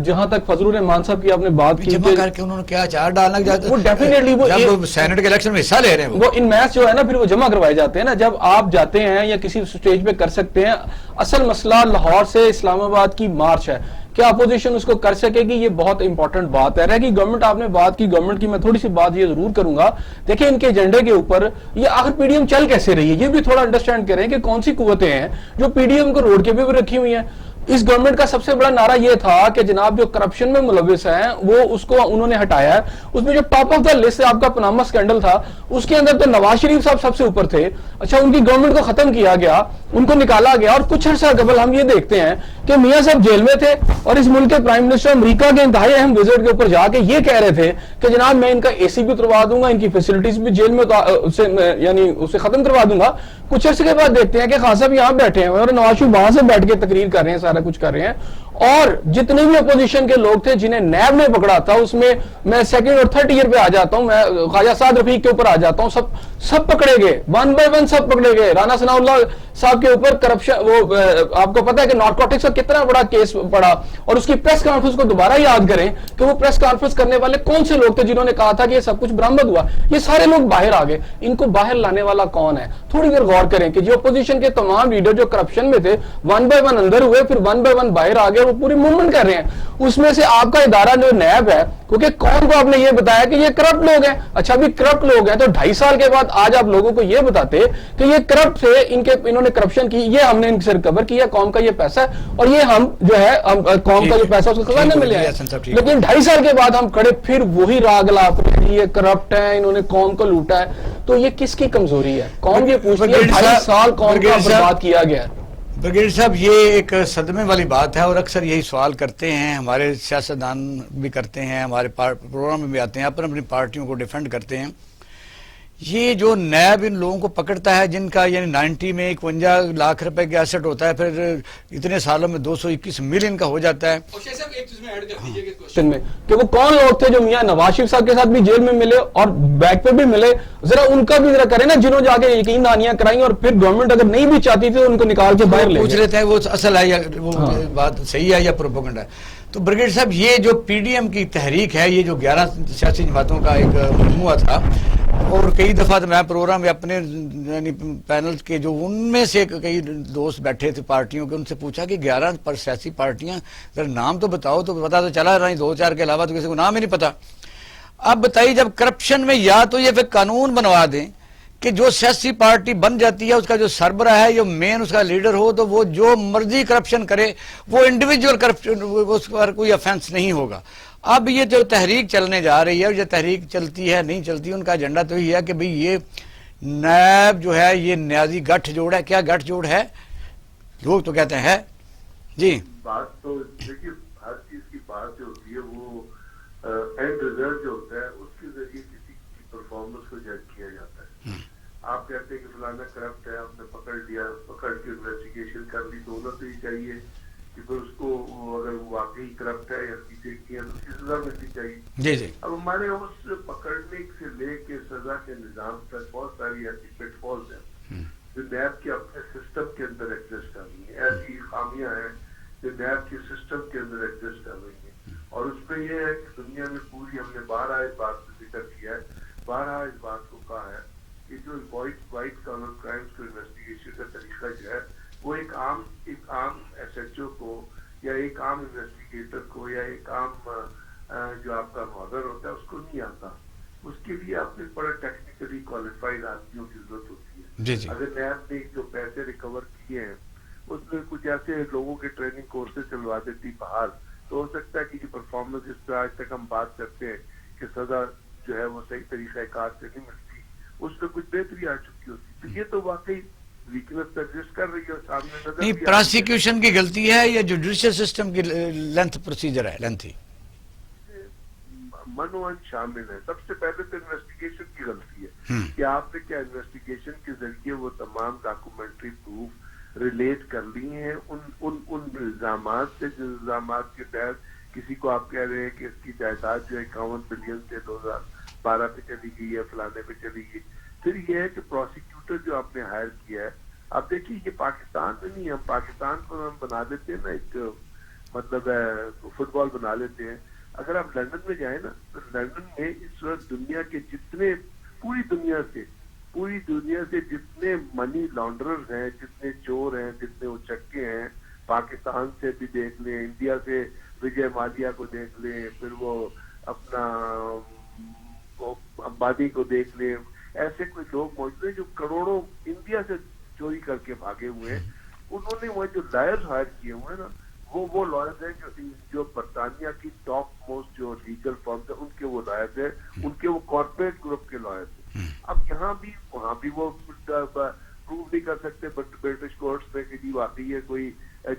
جہاں تک فضل الرحمان صاحب کی آپ نے بات کی، جمع کر کے انہوں نے کیا چار ڈالنا جاتا ہے، وہ ڈیفینیٹلی جب سینٹ کے الیکشن میں حصہ لے رہے ہیں وہ ان میچ جو ہے نا پھر وہ جمع کروائے جاتے ہیں نا جب آپ جاتے ہیں یا کسی سٹیج پہ کر سکتے ہیں. اصل مسئلہ لاہور سے اسلام آباد کی مارچ ہے، کیا اپوزیشن اس کو کر سکے گی؟ یہ بہت امپورٹنٹ بات ہے. رہ گی گورنمنٹ، آپ نے بات کی گورنمنٹ کی، میں تھوڑی سی بات یہ ضرور کروں گا. دیکھیں ان کے ایجنڈے کے اوپر یہ آخر پی ڈی ایم چل کیسے رہی ہے، یہ بھی تھوڑا انڈرسٹینڈ کریں کہ کون سی قوتیں ہیں جو پی ڈی ایم کو روڈ کے بھی رکھی ہوئی ہیں. اس گورنمنٹ کا سب سے بڑا نعرہ یہ تھا کہ جناب جو کرپشن میں ملوث ہیں وہ اس کو انہوں نے ہٹایا ہے. اس میں جو ٹاپ آف دا لسٹ آپ کا پاناما اسکینڈل تھا، اس کے اندر تو نواز شریف صاحب سب سے اوپر تھے. اچھا ان کی گورنمنٹ کو ختم کیا گیا، ان کو نکالا گیا، اور کچھ عرصہ قبل ہم یہ دیکھتے ہیں کہ میاں صاحب جیل میں تھے اور اس ملک کے پرائم منسٹر امریکہ کے انتہائی اہم وزٹ کے اوپر جا کے یہ کہہ رہے تھے کہ جناب میں ان کا اے سی بھی اتروا دوں گا، ان کی فیسلٹیز بھی جیل میں یعنی اسے ختم کروا دوں گا. کچھ عرصے کے بعد دیکھتے ہیں کہ خان صاحب یہاں بیٹھے ہیں اور نواز شریف وہاں سے بیٹھ کے تقریر کر رہے ہیں، سارا کچھ کر رہے ہیں. اور جتنے بھی اپوزیشن کے لوگ تھے جنہیں نیب نے پکڑا تھا، اس میں میں سیکنڈ اور تھرڈ ایئر پہ آ جاتا ہوں، میں خواجہ سعد رفیق کے اوپر آ جاتا ہوں، سب پکڑے گئے، ون بائی ون سب پکڑے گئے. رانا ثناء اللہ صاحب کے اوپر کرپشن، وہ آپ کو پتا ہے کہ نارکوٹکس کا کتنا بڑا کیس پڑا، اور اس کی پریس کانفرنس کو دوبارہ یاد کریں کہ وہ پریس کانفرنس کرنے والے کون سے لوگ تھے جنہوں نے کہا تھا کہ یہ سب کچھ برآمد ہوا. یہ سارے لوگ باہر آ گئے. ان کو باہر لانے والا کون ہے؟ تھوڑی دیر غور کریں کہ جو اپوزیشن کے تمام لیڈر جو کرپشن میں تھے ون بائی ون اندر ہوئے، پھر ون بائی ون باہر آ گئے، وہ پوری موومنٹ کر رہے ہیں. اس میں سے آپ کا ادارہ جو نیب ہے، کیونکہ قوم کو آپ نے یہ بتایا کہ یہ کرپٹ لوگ ہیں. اچھا بھی کرپٹ لوگ ہیں تو 2.5 سال کے بعد آج آپ لوگوں کو یہ بتاتے کہ یہ کرپٹ تھے، انہوں نے کرپشن کی، یہ ہم نے ان سے ریکور کیا، قوم کا یہ پیسہ ہے اور یہ ہم جو ہے قوم کا جو پیسہ اس کو خزانے میں لے آئے. لیکن 2.5 سال کے بعد ہم کھڑے پھر وہی راگ الاپ رہے ہیں، یہ کرپٹ ہے، انہوں نے قوم کو لوٹا ہے. تو یہ کس کی کمزوری ہے؟ قوم یہ پوچھتی ہے 2.5 سال قوم کا برباد کیا گیا ہے. برگیڈ صاحب یہ ایک صدمے والی بات ہے، اور اکثر یہی سوال کرتے ہیں ہمارے سیاستدان بھی کرتے ہیں، ہمارے پروگرام میں بھی آتے ہیں، اپنی پارٹیوں کو ڈیفینڈ کرتے ہیں. یہ جو نیب ان لوگوں کو پکڑتا ہے جن کا یعنی 90 میں 51 لاکھ روپے کے ایسٹ ہوتا ہے، پھر اتنے سالوں میں 221 ملین کا ہو جاتا ہے. کہ وہ کون لوگ تھے جو میاں نواز شریف صاحب کے ساتھ بھی جیل میں ملے اور بیک پہ بھی ملے؟ ذرا ان کا بھی ذرا کریں نا، جنہوں جا کے یقین دہانیاں کرائیں اور پھر گورنمنٹ اگر نہیں بھی چاہتی تھی تو ان کو نکال کے باہر پوچھ لیتے ہیں وہ اصل ہے یا وہ بات صحیح ہے یا پروپیگنڈا ہے. تو برگیڈ صاحب یہ جو پی ڈی ایم کی تحریک ہے، یہ جو 11 سیاسی جماعتوں کا ایک مجموعہ تھا، اور کئی دفعہ تو میں پروگرام اپنے یعنی پینل کے جو ان میں سے کئی دوست بیٹھے تھے پارٹیوں کے، ان سے پوچھا کہ 11 سیاسی پارٹیاں، ذرا نام تو بتاؤ. تو پتا تو چلا رہا 2-4 کے علاوہ تو کسی کو نام ہی نہیں پتا. اب بتائیے جب کرپشن میں یا تو یہ پھر قانون بنوا دیں کہ جو سیاسی پارٹی بن جاتی ہے اس کا جو سربراہ ہے یا مین اس کا لیڈر ہو تو وہ جو مرضی کرپشن کرے، وہ انڈیویجول کرپشن، اس پر کوئی افینس نہیں ہوگا. اب یہ جو تحریک چلنے جا رہی ہے، اور یہ تحریک چلتی ہے نہیں چلتی، ان کا ایجنڈا تو یہ ہے کہ بھئی یہ نیب جو ہے یہ نیازی گٹھ جوڑ ہے. کیا گٹھ جوڑ ہے؟ لوگ تو کہتے ہیں جی. بات تو دیکھیے، ہر چیز کی بات جو ہوتی ہے وہ اینڈ ریزلٹ جو ہوتا ہے اس کے ذریعے کسی کی پرفارمنس کو جج کیا جاتا ہے. آپ کہتے ہیں کہ فلانا کرپٹ ہے، آپ نے پکڑ کرپٹ ہے یا چیزیں کی ہیں تو اس کی سزا ملنی چاہیے. جی جی اب ہمارے اس پکڑنے سے لے کے سزا کے نظام تک بہت ساری ایسی پٹ فالز ہیں جو نیب کے اپنے سسٹم کے اندر ایگزسٹ کر رہی ہیں, ایسی خامیاں ہیں جو نیب کے سسٹم کے اندر ایگزسٹ کر رہی ہیں. اور اس میں یہ ہے کہ دنیا میں پوری ہم نے بارہا اس بات کا ذکر کیا ہے, بارہا اس بات کو کہا ہے کہ جو وائٹ کالر کرائمز کو انویسٹیگیشن کا طریقہ جو ہے وہ ایک عام ایس ایچ او کو یا ایک عام انویسٹیگیٹر کو یا ایک عام جو آپ کا ماڈر ہوتا ہے اس کو نہیں آتا. اس کے لیے آپ نے بڑا ٹیکنیکلی کوالیفائڈ آدمیوں کی ضرورت ہوتی ہے. جی جی اگر نیب نے جو پیسے ریکور کیے ہیں اس میں کچھ ایسے لوگوں کے ٹریننگ کورسز چلوا دیتی باہر تو ہو سکتا ہے کہ یہ پرفارمنس جس پہ آج تک ہم بات کرتے ہیں کہ سزا جو ہے وہ صحیح طریقہ کار سے نہیں ملتی, اس میں کچھ بہتری آ چکی ہوتی. تو یہ تو واقعی ویکنس ایگزسٹ کر رہی ہے سامنے نظر نہیں, بھی آ رہی ہے. پراسیکیوشن کی غلطی ہے یا جوڈیشل سسٹم کی لینتھ پروسیجر ہے لینتھی؟ منوان شامل ہے. سب سے پہلے تو انویسٹیگیشن کی غلطی ہے کہ آپ نے کیا انویسٹیگیشن کے ذریعے وہ تمام ڈاکومنٹری پروف ریلیٹ کر لی ہیں ان الزامات سے جو الزامات کے تحت کسی کو آپ کہہ رہے ہیں کہ اس کی جائیداد جو 51 بلین سے 2012 پہ چلی گئی ہے, فلانے پہ چلی گئی. پھر یہ ہے کہ پروسیکیوٹر جو آپ نے ہائر کیا ہے, آپ دیکھیے یہ پاکستان میں نہیں, ہم پاکستان کو ہم بنا دیتے ہیں نا ایک مطلب فٹ بال بنا لیتے ہیں. اگر آپ لندن میں جائیں نا تو لندن میں اس وقت دنیا کے جتنے پوری دنیا سے جتنے منی لانڈررز ہیں, جتنے چور ہیں, جتنے اچکے ہیں, پاکستان سے بھی دیکھ لیں, انڈیا سے وجے مالیا کو دیکھ لیں, پھر وہ اپنا امبانی کو دیکھ لیں, ایسے کوئی لوگ موجود ہیں جو کروڑوں انڈیا سے چوری کر کے بھاگے ہوئے ہیں. انہوں نے وہ جو لائرز ہائر کیے ہوئے ہیں نا وہ لائرز ہیں جو برطانیہ کی ٹاپ موسٹ جو لیگل فرمز ہیں ان کے وہ لائرز ہیں, ان کے وہ کارپوریٹ گروپ کے لائرز ہیں. اب یہاں بھی وہاں بھی وہ پروو نہیں کر سکتے برٹش کورٹس میں کہ جی واقعی ہے کوئی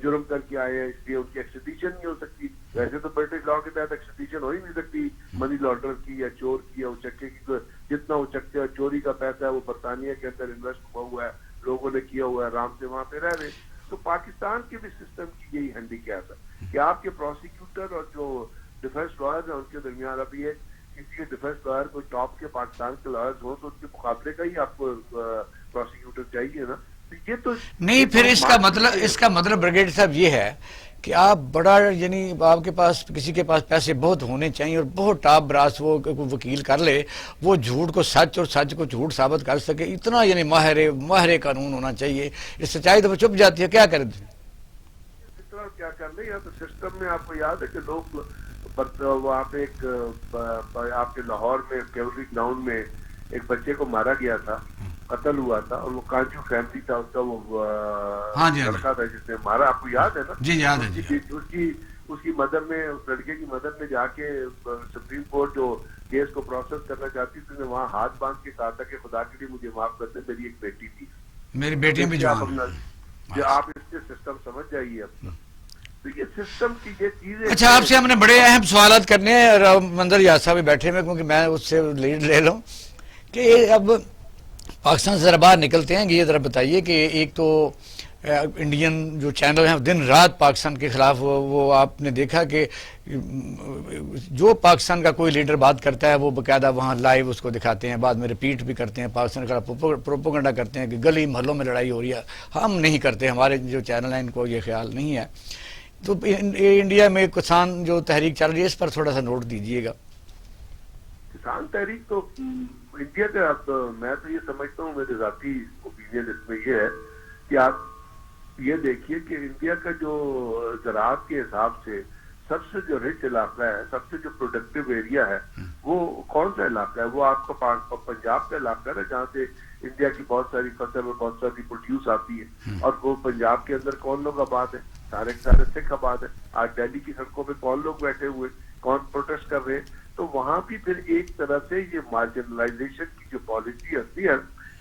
جرم کر کے آئے ہیں اس لیے ان کی ایکسٹریڈیشن نہیں ہو سکتی. ویسے تو برٹش لا کے تحت ایکسٹریڈیشن ہو ہی نہیں سکتی منی لانڈر کی یا چور کی یا اچکے کی. جتنا اچکے اور چوری کا پیسہ ہے وہ برطانیہ کے اندر انویسٹ ہوا ہوا ہے, لوگوں نے کیا ہوا ہے, آرام سے وہاں پہ رہ رہے. تو پاکستان کے بھی سسٹم کی یہی ہینڈی کیپ ہے کہ آپ کے پروسیکیوٹر اور جو ڈیفینس لائرز ہیں ان کے درمیان ابھی ہے کسی کے ڈیفینس لائر کوئی ٹاپ کے پاکستان کے لائرز ہوں تو ان کے مقابلے کا ہی آپ کو پروسیکیوٹر چاہیے نا. یہ تو نہیں, پھر اس کا مطلب بریگیڈیئر صاحب یہ ہے کہ آپ بڑا یعنی آپ کے پاس کسی کے پاس پیسے بہت ہونے چاہیے اور بہت ٹاپ براس وہ وکیل کر لے, وہ جھوٹ کو سچ اور سچ کو جھوٹ ثابت کر سکے, اتنا یعنی ماہر قانون ہونا چاہیے. اس سچائی تو وہ چھپ جاتی ہے, کیا کریں کیا کر لیں. یا تو سسٹم میں آپ کو یاد ہے کہ لوگ وہاں پہ ایک آپ کے لاہور میں کیولری گراؤنڈ میں ایک بچے کو مارا گیا تھا, قتل ہوا تھا, اور وہ کانچو فیملی تھا اس کا, وہ لڑکا تھا جس نے مارا, آپ کو یاد ہے نا؟ جی یاد ہے. اس کی مدر نے, اس لڑکے کی مدر نے جا کے سپریم کورٹ جو کیس کو پروسیس کرنا چاہتی تھی نے وہاں ہاتھ باندھ کے کہا تھا کہ خدا کے لیے مجھے معاف کر دیں, میری ایک بیٹی تھی, میری بیٹی بھی جوان. آپ اس کے سسٹم سمجھ جائیے اپنا. تو یہ سسٹم کی یہ چیزیں. اچھا, آپ سے ہم نے بڑے اہم سوالات کرنے ہیں اور منظر یاسر صاحب بیٹھے ہوئے کیونکہ میں اس سے لیڈ لے لوں کہ اب پاکستان سے ذرا باہر نکلتے ہیں. یہ ذرا بتائیے کہ ایک تو انڈین جو چینل ہیں دن رات پاکستان کے خلاف, وہ آپ نے دیکھا کہ جو پاکستان کا کوئی لیڈر بات کرتا ہے وہ باقاعدہ وہاں لائیو اس کو دکھاتے ہیں, بعد میں ریپیٹ بھی کرتے ہیں, پاکستان کا پروپیگنڈا کرتے ہیں کہ گلی محلوں میں لڑائی ہو رہی ہے. ہم نہیں کرتے, ہمارے جو چینل ہیں ان کو یہ خیال نہیں ہے. تو انڈیا میں کسان جو تحریک چل رہی ہے اس پر تھوڑا سا نوٹ دیجئے گا. کسان تحریک تو انڈیا کا, اب میں تو یہ سمجھتا ہوں, میرے ذاتی اوپینین اس میں یہ ہے کہ آپ یہ دیکھیے کہ انڈیا کا جو زراعت کے حساب سے سب سے جو رچ علاقہ ہے, سب سے جو پروڈکٹیو ایریا ہے, وہ کون سا علاقہ ہے؟ وہ آپ کا پنجاب کا علاقہ ہے نا, جہاں سے انڈیا کی بہت ساری فصل اور بہت ساری پروڈیوس آتی ہے. اور وہ پنجاب کے اندر کون لوگ آباد ہیں؟ سارے سکھ آباد ہیں. آج دہلی کی سڑکوں پہ کون لوگ بیٹھے ہوئے, کون پروٹیسٹ کر رہے ہیں؟ تو وہاں بھی پھر ایک طرح سے یہ مارجنلائزیشن کی جو پالیسی ہوتی ہے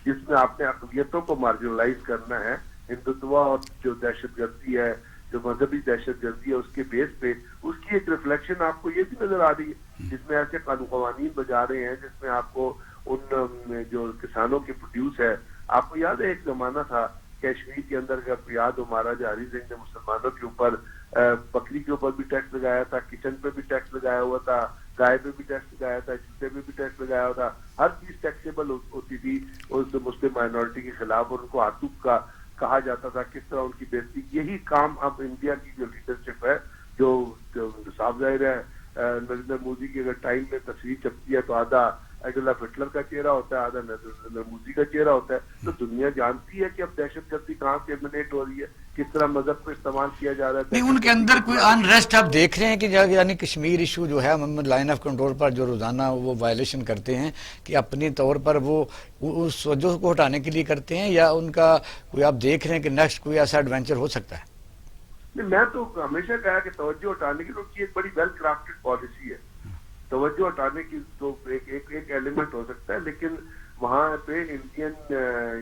جس میں آپ نے اقلیتوں کو مارجنلائز کرنا ہے, ہندوتوا اور جو دہشت گردی ہے, جو مذہبی دہشت گردی ہے, اس کے بیس پہ اس کی ایک ریفلیکشن آپ کو یہ بھی نظر آ رہی ہے جس میں ایسے قوانین بجا رہے ہیں جس میں آپ کو ان جو کسانوں کے پروڈیوس ہے. آپ کو یاد ہے ایک زمانہ تھا کشمیر کے اندر, اگر یاد ہو, مہاراجہ ہری سنگھ نے مسلمانوں کے اوپر بکری کے اوپر بھی ٹیکس لگایا تھا, کچن پہ بھی ٹیکس لگایا ہوا تھا, گائے پہ بھی ٹیکس لگایا تھا, جوتے پہ بھی ٹیکس لگایا ہوا تھا, ہر چیز ٹیکسیبل ہوتی تھی اس مسلم مائنورٹی کے خلاف, اور ان کو آتوک کا کہا جاتا تھا, کس طرح ان کی بےزتی. یہی کام اب انڈیا کی جو لیڈرشپ ہے, جو صاف ظاہر ہے نریندر مودی کی اگر ٹائم میں تصویر چپتی ہے تو آدھا ایڈولف ہٹلر کا چہرہ ہوتا ہے, آدھا نریندر مودی کا چہرہ ہوتا ہے. تو دنیا جانتی ہے کہ اب دہشت گردی کہاں سے ایمنیٹ ہو رہی ہے, کس طرح مذہب کو استعمال کیا جا رہا ہے. نہیں, ان کے اندر کوئی انریسٹ آپ دیکھ رہے ہیں کہ یعنی کشمیر ایشو جو ہے لائن آف کنٹرول پر جو روزانہ وہ وائلیشن کرتے ہیں کہ اپنی طور پر وہ اس وجہ کو ہٹانے کے لیے کرتے ہیں, یا ان کا کوئی آپ دیکھ رہے ہیں کہ نیکسٹ کوئی ایسا ایڈونچر ہو سکتا ہے؟ نہیں, میں تو ہمیشہ کہا کہ توجہ ہٹانے کی تو ایک بڑی ویل کرافٹڈ پالیسی ہے. توجہ ہٹانے کی تو ایک ایلیمنٹ ہو سکتا ہے, لیکن وہاں پہ انڈین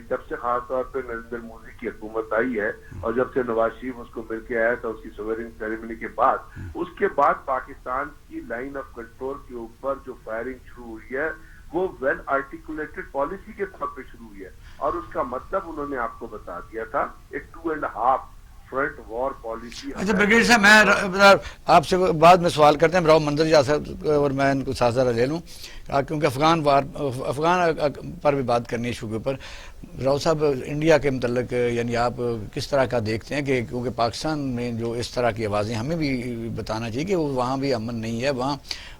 جب سے خاص طور پہ نریندر مودی کی حکومت آئی ہے اور جب سے نواز شریف اس کو مل کے آیا تھا اس کی سوورن سیریمنی کے بعد, اس کے بعد پاکستان کی لائن آف کنٹرول کے اوپر جو فائرنگ شروع ہوئی ہے وہ ویل آرٹیکولیٹڈ پالیسی کے طور پہ شروع ہوئی ہے, اور اس کا مطلب انہوں نے آپ کو بتا دیا تھا, ایک 2.5 فرنٹ وار پالیسی. اچھا برگیڈیئر صاحب, میں آپ سے بعد میں سوال کرتے ہیں, راؤ منظر جا صاحب اور میں ان کو ساتھ ذرا لے لوں کیونکہ افغان پر بھی بات کرنی ہے ایشو کے اوپر. راؤ صاحب, انڈیا کے متعلق یعنی آپ کس طرح کا دیکھتے ہیں کہ کیونکہ پاکستان میں جو اس طرح کی آوازیں ہمیں بھی بتانا چاہیے کہ وہاں بھی امن نہیں ہے, وہاں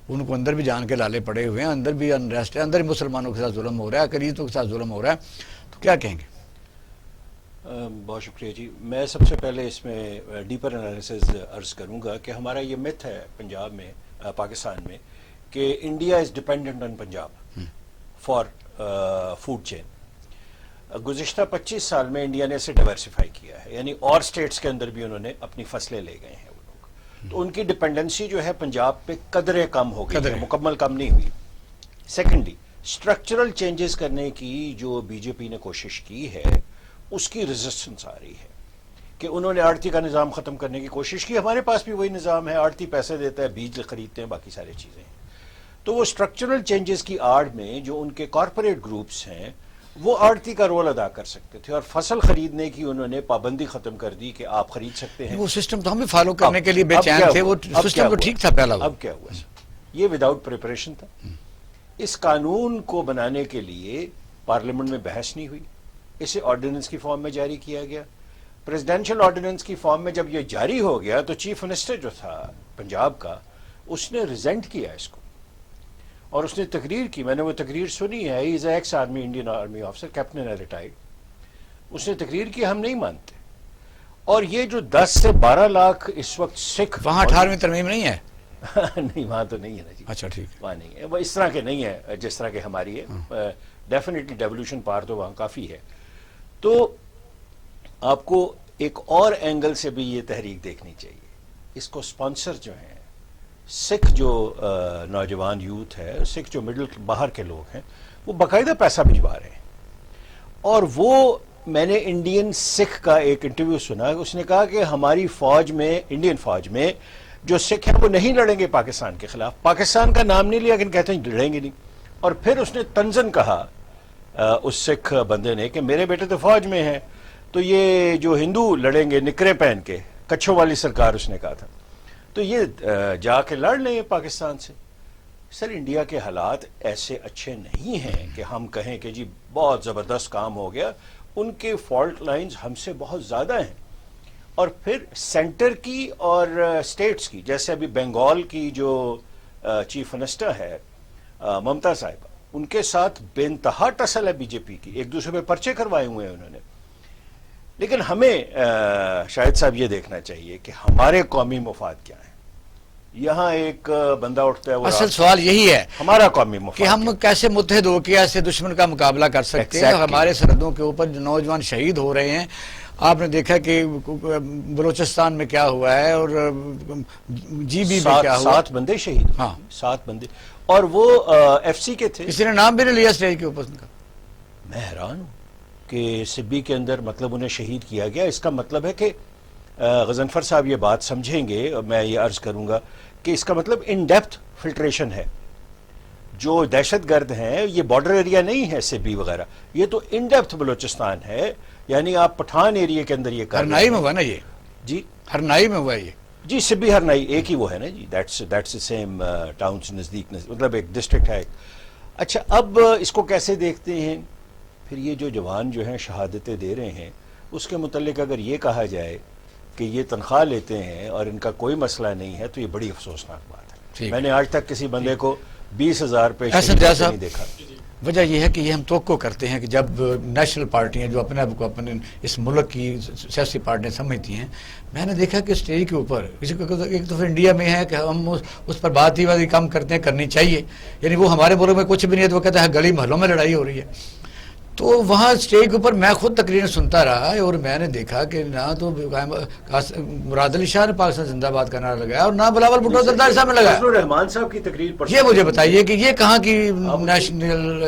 ان کو اندر بھی جان کے لالے پڑے ہوئے ہیں, اندر بھی انریسٹ ہے, اندر بھی مسلمانوں کے ساتھ ظلم ہو رہا ہے, اقلیتوں کے ساتھ ظلم ہو رہا ہے, تو کیا کہیں گے؟ بہت شکریہ جی. میں سب سے پہلے اس میں ڈیپر انالیسز عرض کروں گا کہ ہمارا یہ مت ہے پنجاب میں, پاکستان میں, کہ India is dependent on Punjab for food chain. گزشتہ 25 سال میں انڈیا نے اسے ڈائیورسیفائی کیا ہے, یعنی اور سٹیٹس کے اندر بھی انہوں نے اپنی فصلیں لے گئے ہیں وہ لوگ, تو ان کی ڈپینڈنسی جو ہے پنجاب پہ قدرے کم ہو گئی ہے, مکمل کم نہیں ہوئی. سیکنڈلی, اسٹرکچرل چینجز کرنے کی جو بی جے پی نے کوشش کی ہے اس کی ریزسٹنس آ رہی ہے کہ انہوں نے آڑتی کا نظام ختم کرنے کی کوشش کی. ہمارے پاس بھی وہی نظام ہے, آڑتی پیسے دیتا ہے, بیج خریدتے ہیں, باقی ساری چیزیں ہیں. تو وہ اسٹرکچرل چینجز کی آڑ میں جو ان کے کارپوریٹ گروپس ہیں وہ آڑتی کا رول ادا کر سکتے تھے, اور فصل خریدنے کی انہوں نے پابندی ختم کر دی کہ آپ خرید سکتے ہیں. وہ سسٹم تو ہمیں فالو کرنے کے لیے بے چین تھے, وہ سسٹم تو ٹھیک تھا پہلا. اب کیا ہوا سر, یہ وداؤٹ پریپریشن تھا. اس قانون کو بنانے کے لیے پارلیمنٹ میں بحث نہیں ہوئی, اسے آرڈیننس کی فارم میں جاری کیا گیا. پریزیڈینشل آرڈیننس کی فارم میں جب یہ جاری ہو گیا تو چیف منسٹر جو تھا پنجاب کا, اس نے ریزینٹ کیا اس کو, اور اس نے تقریر کی. میں نے وہ تقریر سنی ہے, he is ex army, Indian army officer, captain ہے ریٹائرڈ. اس نے تقریر کی, ہم نہیں مانتے. اور یہ جو 10 سے 12 لاکھ اس وقت سکھ, وہاں 18ویں ترمیم نہیں ہے؟ نہیں, وہاں تو نہیں ہے نا جی. اچھا ٹھیک ہے, وہاں نہیں ہے, وہ اس طرح کے نہیں ہے جس طرح کے ہماری ہے. ڈیفینیٹلی ڈیولوشن پار تو وہاں کافی ہے. تو آپ کو ایک اور اینگل سے بھی یہ تحریک دیکھنی چاہیے. اس کو سپانسر جو ہیں, سکھ جو نوجوان یوتھ ہے, سکھ جو مڈل باہر کے لوگ ہیں, وہ باقاعدہ پیسہ بھجوا رہے ہیں. اور وہ میں نے انڈین سکھ کا ایک انٹرویو سنا, اس نے کہا کہ ہماری فوج میں, انڈین فوج میں جو سکھ ہیں وہ نہیں لڑیں گے پاکستان کے خلاف. پاکستان کا نام نہیں لیا لیکن کہتے ہیں لڑیں گے نہیں. اور پھر اس نے طنزاً کہا اس سکھ بندے نے کہ میرے بیٹے تو فوج میں ہیں, تو یہ جو ہندو لڑیں گے نکرے پہن کے, کچھوں والی سرکار اس نے کہا تھا, تو یہ جا کے لڑ لیں پاکستان سے. سر, انڈیا کے حالات ایسے اچھے نہیں ہیں کہ ہم کہیں کہ جی بہت زبردست کام ہو گیا. ان کے فالٹ لائنز ہم سے بہت زیادہ ہیں. اور پھر سینٹر کی اور اسٹیٹس کی, جیسے ابھی بنگال کی جو چیف منسٹر ہے ممتا صاحبہ, ان کے ساتھ بے انتہا ٹسل ہے بی جے پی کی, ایک دوسرے پہ پرچے کروائے ہوئے ہیں انہوں نے. لیکن ہمیں شاہد صاحب یہ دیکھنا چاہیے کہ ہمارے قومی مفاد کیا ہیں. یہاں ایک بندہ اٹھتا ہے, وہ اصل سوال یہی ہے ہمارا قومی مفاد کہ ہم کیسے متحد ہو کے ایسے دشمن کا مقابلہ کر سکتے ہیں. ہمارے سرحدوں کے اوپر جو نوجوان شہید ہو رہے ہیں, آپ نے دیکھا کہ بلوچستان میں کیا ہوا ہے, اور جی بی میں کیا ہوا, 7 بندے شہید. ہاں 7 بندے, اور وہ ایف سی کے تھے. کسی نے نام بھی نہیں لیا اسٹیج کے اوپر. میں حیران ہوں کہ سبی کے اندر مطلب انہیں شہید کیا گیا. اس کا مطلب ہے کہ غضنفر صاحب یہ بات سمجھیں گے, اور میں یہ عرض کروں گا کہ اس کا مطلب ان ڈیپتھ فلٹریشن ہے. جو دہشت گرد ہیں یہ بارڈر ایریا نہیں ہے سبی وغیرہ, یہ تو ان ڈیپتھ بلوچستان ہے. یعنی آپ پٹھان ایریا کے اندر یہ کر رہے ہیں. ہرنائی میں ہوا نا یہ, جی ہرنائی میں ہوا یہ. جی سبی ہرنائی ایک ہی وہ ہے نا جی, دیٹس سیم ٹاؤن سے نزدیک, مطلب ایک ڈسٹرکٹ ہے. اچھا اب اس کو کیسے دیکھتے ہیں پھر یہ جو جوان جو ہیں شہادتیں دے رہے ہیں, اس کے متعلق اگر یہ کہا جائے کہ یہ تنخواہ لیتے ہیں اور ان کا کوئی مسئلہ نہیں ہے, تو یہ بڑی افسوسناک بات ہے. میں نے آج تک کسی بندے کو 20,000 پہ نہیں دیکھا. وجہ یہ ہے کہ یہ ہم توقع کرتے ہیں کہ جب نیشنل پارٹیاں جو اپنے آپ کو اپنے اس ملک کی سیاسی پارٹیاں سمجھتی ہیں, میں نے دیکھا کہ اسٹیج کے اوپر ایک تو انڈیا میں ہے کہ ہم اس پر بات ہی کم کرتے ہیں, کرنی چاہیے, یعنی وہ ہمارے ملک میں کچھ بھی نہیں ہے تو وہ کہتا ہے گلی محلوں میں لڑائی ہو رہی ہے. تو وہاں اسٹیج کے اوپر میں خود تقریر سنتا رہا اور میں نے دیکھا کہ نہ تو مراد علی شاہ نے پاکستان زندہ باد کا نعرہ لگایا اور نہ بلاول بھٹو زرداری صاحب نے لگایا. رحمان صاحب کی تقریر پر یہ مجھے بتائیے کہ یہ کہاں کی نیشنل.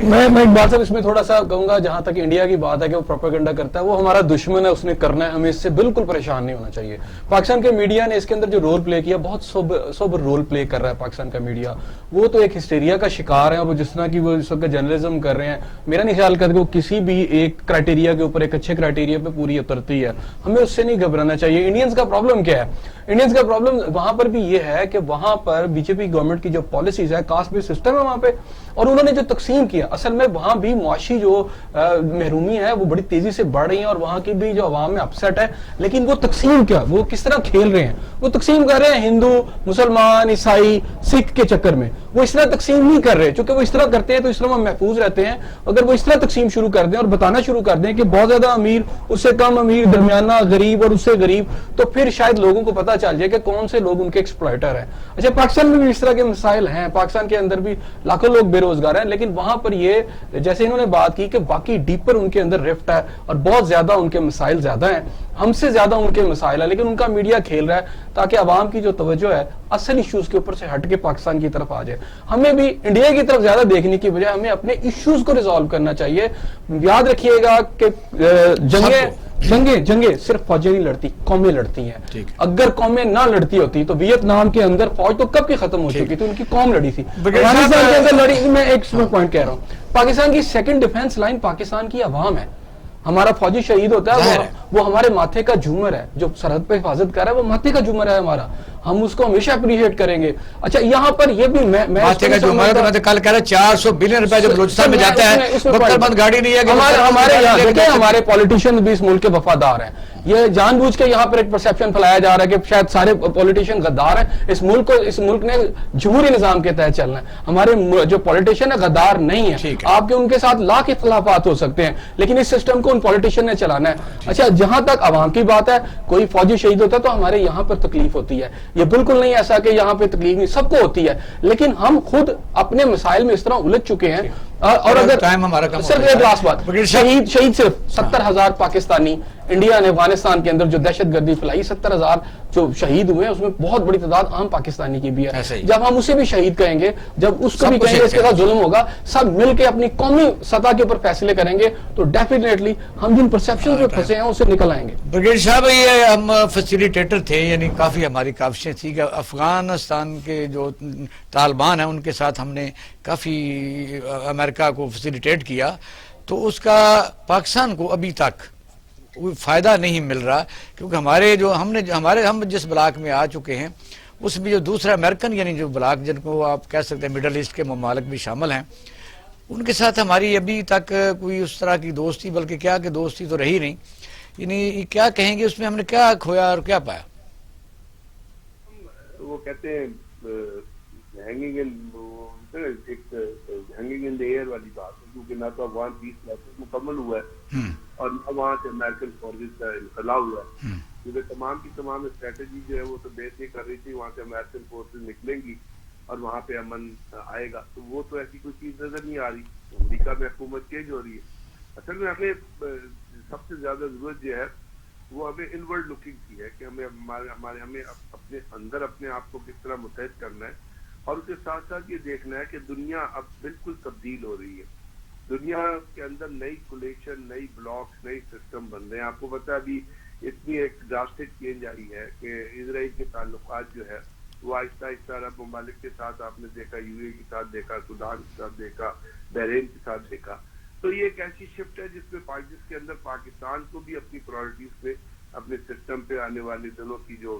میں اقبال صاحب اس میں تھوڑا سا کہوں گا, جہاں تک انڈیا کی بات ہے کہ وہ پروپیگنڈا کرتا ہے, وہ ہمارا دشمن ہے, اس نے کرنا ہے, ہمیں اس سے بالکل پریشان نہیں ہونا چاہیے. پاکستان کے میڈیا نے اس کے اندر جو رول پلے کیا, بہت سوبر رول پلے کر رہا ہے پاکستان کا میڈیا. وہ تو ایک ہسٹیریا کا شکار ہے, اور جس طرح کی وہ اس وقت جرنلزم کر رہے ہیں, میرا نہیں خیال کرتا کہ وہ کسی بھی ایک کرائٹیریا کے اوپر, ایک اچھے کرائٹیریا پہ پوری اترتی ہے. ہمیں اس سے نہیں گھبرانا چاہیے. انڈینز کا پرابلم کیا ہے؟ انڈینز کا پرابلم وہاں پر بھی یہ ہے کہ وہاں پر بی جے پی گورنمنٹ کی جو پالیسیز ہے, کاسٹ بیس سسٹم ہے وہاں پہ, اور انہوں نے جو تقسیم کیا, اصل میں وہاں بھی معاشی جو محرومی ہے وہ بڑی تیزی سے بڑھ رہی ہے, اور وہاں کی بھی جو عوام میں اپسیٹ ہے. لیکن وہ تقسیم کیا, وہ کس طرح کھیل رہے ہیں, وہ تقسیم کر رہے ہیں ہندو, مسلمان, عیسائی, سکھ کے چکر میں. وہ اس طرح تقسیم نہیں کر رہے, چونکہ وہ اس طرح کرتے ہیں تو اس طرح ہم محفوظ رہتے ہیں. اگر وہ اس طرح تقسیم شروع کر دیں اور بتانا شروع کر دیں کہ بہت زیادہ امیر, اس سے کم امیر, درمیانہ, غریب اور اس سے غریب, تو پھر شاید لوگوں کو پتہ چل جائے کہ کون سے لوگ ان کے ایکسپلائٹر ہیں. اچھا, پاکستان میں بھی اس طرح کے مسائل ہیں, پاکستان کے اندر بھی لاکھوں لوگ بے روزگار ہیں, لیکن وہاں پر یہ جیسے انہوں نے بات کی کہ باقی ڈیپر ان کے اندر رفٹ ہے اور بہت زیادہ ان کے مسائل زیادہ ہیں, ہم سے زیادہ ان کے مسائل ہیں, لیکن ان کا میڈیا کھیل رہا ہے تاکہ عوام کی جو توجہ ہے اصل ایشوز کے اوپر سے ہٹ کے پاکستان کی طرف آ جائے. ہمیں بھی انڈیا کی طرف زیادہ دیکھنے کی بجائے ہمیں اپنے ایشوز کو ریزالو کرنا چاہیے. یاد رکھیے گا کہ جنگیں صرف فوجیں نہیں لڑتی, قومیں لڑتی ہیں. اگر قومیں نہ لڑتی ہوتی تو ویتنام کے اندر فوج تو کب کی ختم ہو چکی تھی, ان کی قوم لڑی تھی. افغانستان کے اندر لڑی. میں ایک پوائنٹ کہہ رہا ہوں, پاکستان کی سیکنڈ ڈیفنس لائن پاکستان کی عوام ہے. ہمارا فوجی شہید ہوتا ہے, وہ ہمارے ماتھے کا جھومر ہے, جو سرحد پہ حفاظت کر رہا ہے وہ ماتھے کا جھومر ہے ہمارا, ہم اس کو ہمیشہ اپریشیٹ کریں گے. اچھا, یہاں پر یہ بھی ماتھے کا جھومر ہے, میں کل کہہ رہا 400 بلین روپے جو بلوچستان میں جاتا ہے, بکر بند گاڑی نہیں ہے. ہمارے یہاں دیکھیں, ہمارے پولیٹیشین بھی اس ملک کے وفادار ہیں. یہ جان بوجھ کے یہاں پر ایک پرسیپشن پھیلایا جا رہا ہے کہ شاید سارے پولیٹیشین غدار ہیں. اس ملک نے جمہوری نظام کے تحت چلنا ہے. ہمارے جو پولیٹیشین ہے غدار نہیں ہے. آپ کے ان کے ساتھ لاکھ اختلافات ہو سکتے ہیں, لیکن اس سسٹم کو ان پولیٹیشین نے چلانا ہے. اچھا, جہاں تک عوام کی بات ہے, کوئی فوجی شہید ہوتا ہے تو ہمارے یہاں پر تکلیف ہوتی ہے. یہ بالکل نہیں ایسا کہ یہاں پہ تکلیف نہیں, سب کو ہوتی ہے, لیکن ہم خود اپنے مسائل میں اس طرح الجھ چکے ہیں. اور اگر صرف ایک لاسٹ بات, شہید صرف 70,000 پاکستانی انڈیا نے افغانستان کے اندر جو دہشت گردی پھیلائی, 70,000 جو شہید ہوئے ہیں, اس میں بہت بڑی تعداد عام پاکستانی کی بھی ہے. جب ہم اسے بھی شہید کہیں گے, جب اس کو بھی کہیں گے اس کے ساتھ ظلم ہوگا, سب مل کے اپنی قومی سطح کے اوپر فیصلے کریں گے, تو ڈیفینیٹلی ہم جن پرسیپشن پہ پھنسے ہیں اسے نکل آئیں گے. برگیڈ صاحب, یہ ہم فیسیلیٹیٹر تھے, یعنی کافی ہماری کاوشیں تھی کہ افغانستان کے جو طالبان ہیں ان کے ساتھ ہم نے کافی امریکہ کو فیسیلیٹیٹ کیا, تو اس کا پاکستان کو ابھی تک کوئی فائدہ نہیں مل رہا, کیونکہ ہم جس بلاک میں آ چکے ہیں اس میں جو دوسرا امریکن یعنی جو بلاک جن کو آپ کہہ سکتے ہیں مڈل ایسٹ کے ممالک بھی شامل ہیں, ان کے ساتھ ہماری ابھی تک کوئی اس طرح کی دوستی, بلکہ کیا کہ دوستی تو رہی نہیں. یعنی کیا کہیں گے, اس میں ہم نے کیا کھویا اور کیا پایا؟ وہ کہتے ہیں ہینگنگ ان دی ایئر والی بات ہے, کیونکہ نہ تو افغان پیس پروسیس مکمل ہوا ہے اور نہ وہاں سے امریکن فورسز کا انخلا ہوا ہے, کیونکہ تمام کی تمام اسٹریٹجی جو ہے وہ تو بیس یہ کر رہی تھی وہاں سے امریکن فورسز نکلیں گی اور وہاں پہ امن آئے گا, تو وہ تو ایسی کوئی چیز نظر نہیں آ رہی. امریکہ میں حکومت چینج ہو رہی ہے. اصل میں ہمیں سب سے زیادہ ضرورت جو ہے وہ ہمیں انورڈ لکنگ کی ہے, کہ ہمیں اپنے اندر اپنے آپ کو کس طرح متحد کرنا ہے, اور اس کے ساتھ ساتھ یہ دیکھنا ہے کہ دنیا اب بالکل تبدیل ہو رہی ہے. دنیا کے اندر نئی کولیشن, نئی بلاکس, نئی سسٹم بن رہے ہیں. آپ کو پتا ابھی اتنی ایک ڈراسٹک چینج آئی ہے کہ اسرائیل کے تعلقات جو ہے وہ آہستہ آہستہ عرب ممالک کے ساتھ آپ نے دیکھا, یو اے کے ساتھ دیکھا, سودان کے ساتھ دیکھا, بحرین کے ساتھ دیکھا. تو یہ ایک ایسی شفٹ ہے جس کے اندر پاکستان کو بھی اپنی پرائرٹیز پہ, اپنے سسٹم پہ آنے والے دنوں کی جو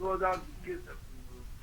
2021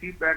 CPEC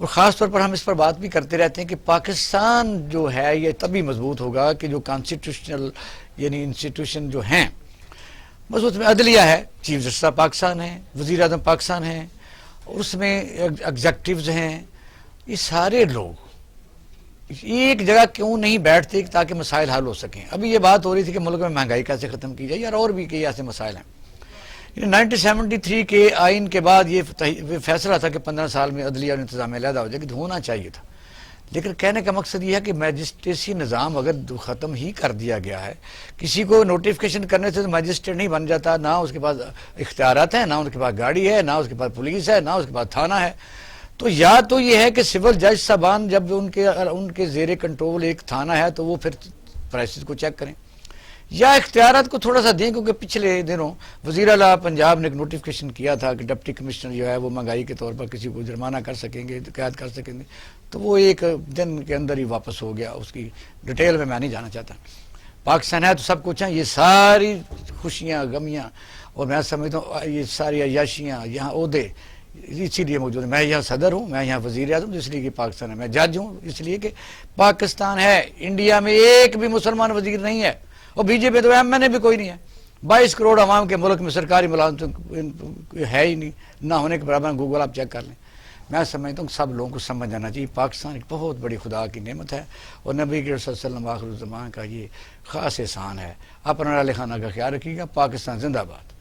اور خاص طور پر ہم اس پر بات بھی کرتے رہتے ہیں کہ پاکستان جو ہے یہ تبھی مضبوط ہوگا کہ جو کانسٹیٹیوشنل یعنی انسٹیٹیوشن جو ہیں بس اس میں عدلیہ ہے، چیف جسٹس آف پاکستان ہے، وزیر اعظم پاکستان ہے، اور اس میں ایگزیکٹوز ہیں، یہ سارے لوگ ایک جگہ کیوں نہیں بیٹھتے تاکہ مسائل حل ہو سکیں. ابھی یہ بات ہو رہی تھی کہ ملک میں مہنگائی کیسے ختم کی جائے، یار اور بھی کئی ایسے مسائل ہیں. 1973 کے آئین کے بعد یہ فیصلہ تھا کہ 15 سال میں عدلیہ اور انتظامیہ علیحدہ ہو جائے گی، ہونا چاہیے تھا. لیکن کہنے کا مقصد یہ ہے کہ میجسٹریسی نظام اگر ختم ہی کر دیا گیا ہے، کسی کو نوٹیفیکیشن کرنے سے تو میجسٹریٹ نہیں بن جاتا، نہ اس کے پاس اختیارات ہیں، نہ اس کے پاس گاڑی ہے، نہ اس کے پاس پولیس ہے، نہ اس کے پاس تھانہ ہے. تو یا تو یہ ہے کہ سول جج صاحبان جب ان کے زیر کنٹرول ایک تھانہ ہے تو وہ پھر پرائسز کو چیک کریں، یا اختیارات کو تھوڑا سا دیں. کیونکہ پچھلے دنوں وزیر اعلیٰ پنجاب نے ایک نوٹیفیکیشن کیا تھا کہ ڈپٹی کمشنر جو ہے وہ مہنگائی کے طور پر کسی کو جرمانہ کر سکیں گے، قید کر سکیں گے، تو وہ ایک دن کے اندر ہی واپس ہو گیا. اس کی ڈیٹیل میں نہیں جانا چاہتا. پاکستان ہے تو سب کچھ ہے، یہ ساری خوشیاں غمیاں اور میں سمجھتا ہوں یہ ساری عیاشیاں یہاں عہدے اسی لیے موجود ہیں. میں یہاں صدر ہوں، میں یہاں وزیر اعظم اس لیے کہ پاکستان ہے، میں جج ہوں اس لیے کہ پاکستان ہے. انڈیا میں ایک بھی مسلمان وزیر نہیں ہے، اور بی جے پی تو ایم این اے بھی کوئی نہیں ہے. 22 کروڑ عوام کے ملک میں سرکاری ملازمت ہے ہی نہیں، نہ ہونے کے برابر. گوگل آپ چیک کر لیں. میں سمجھتا ہوں سب لوگوں کو سمجھ جانا چاہیے پاکستان ایک بہت بڑی خدا کی نعمت ہے، اور نبی کے صلی اللہ علیہ وسلم آخر الزمان کا یہ خاص احسان ہے. اپنا خانہ کا خیال رکھیے گا. پاکستان زندہ باد.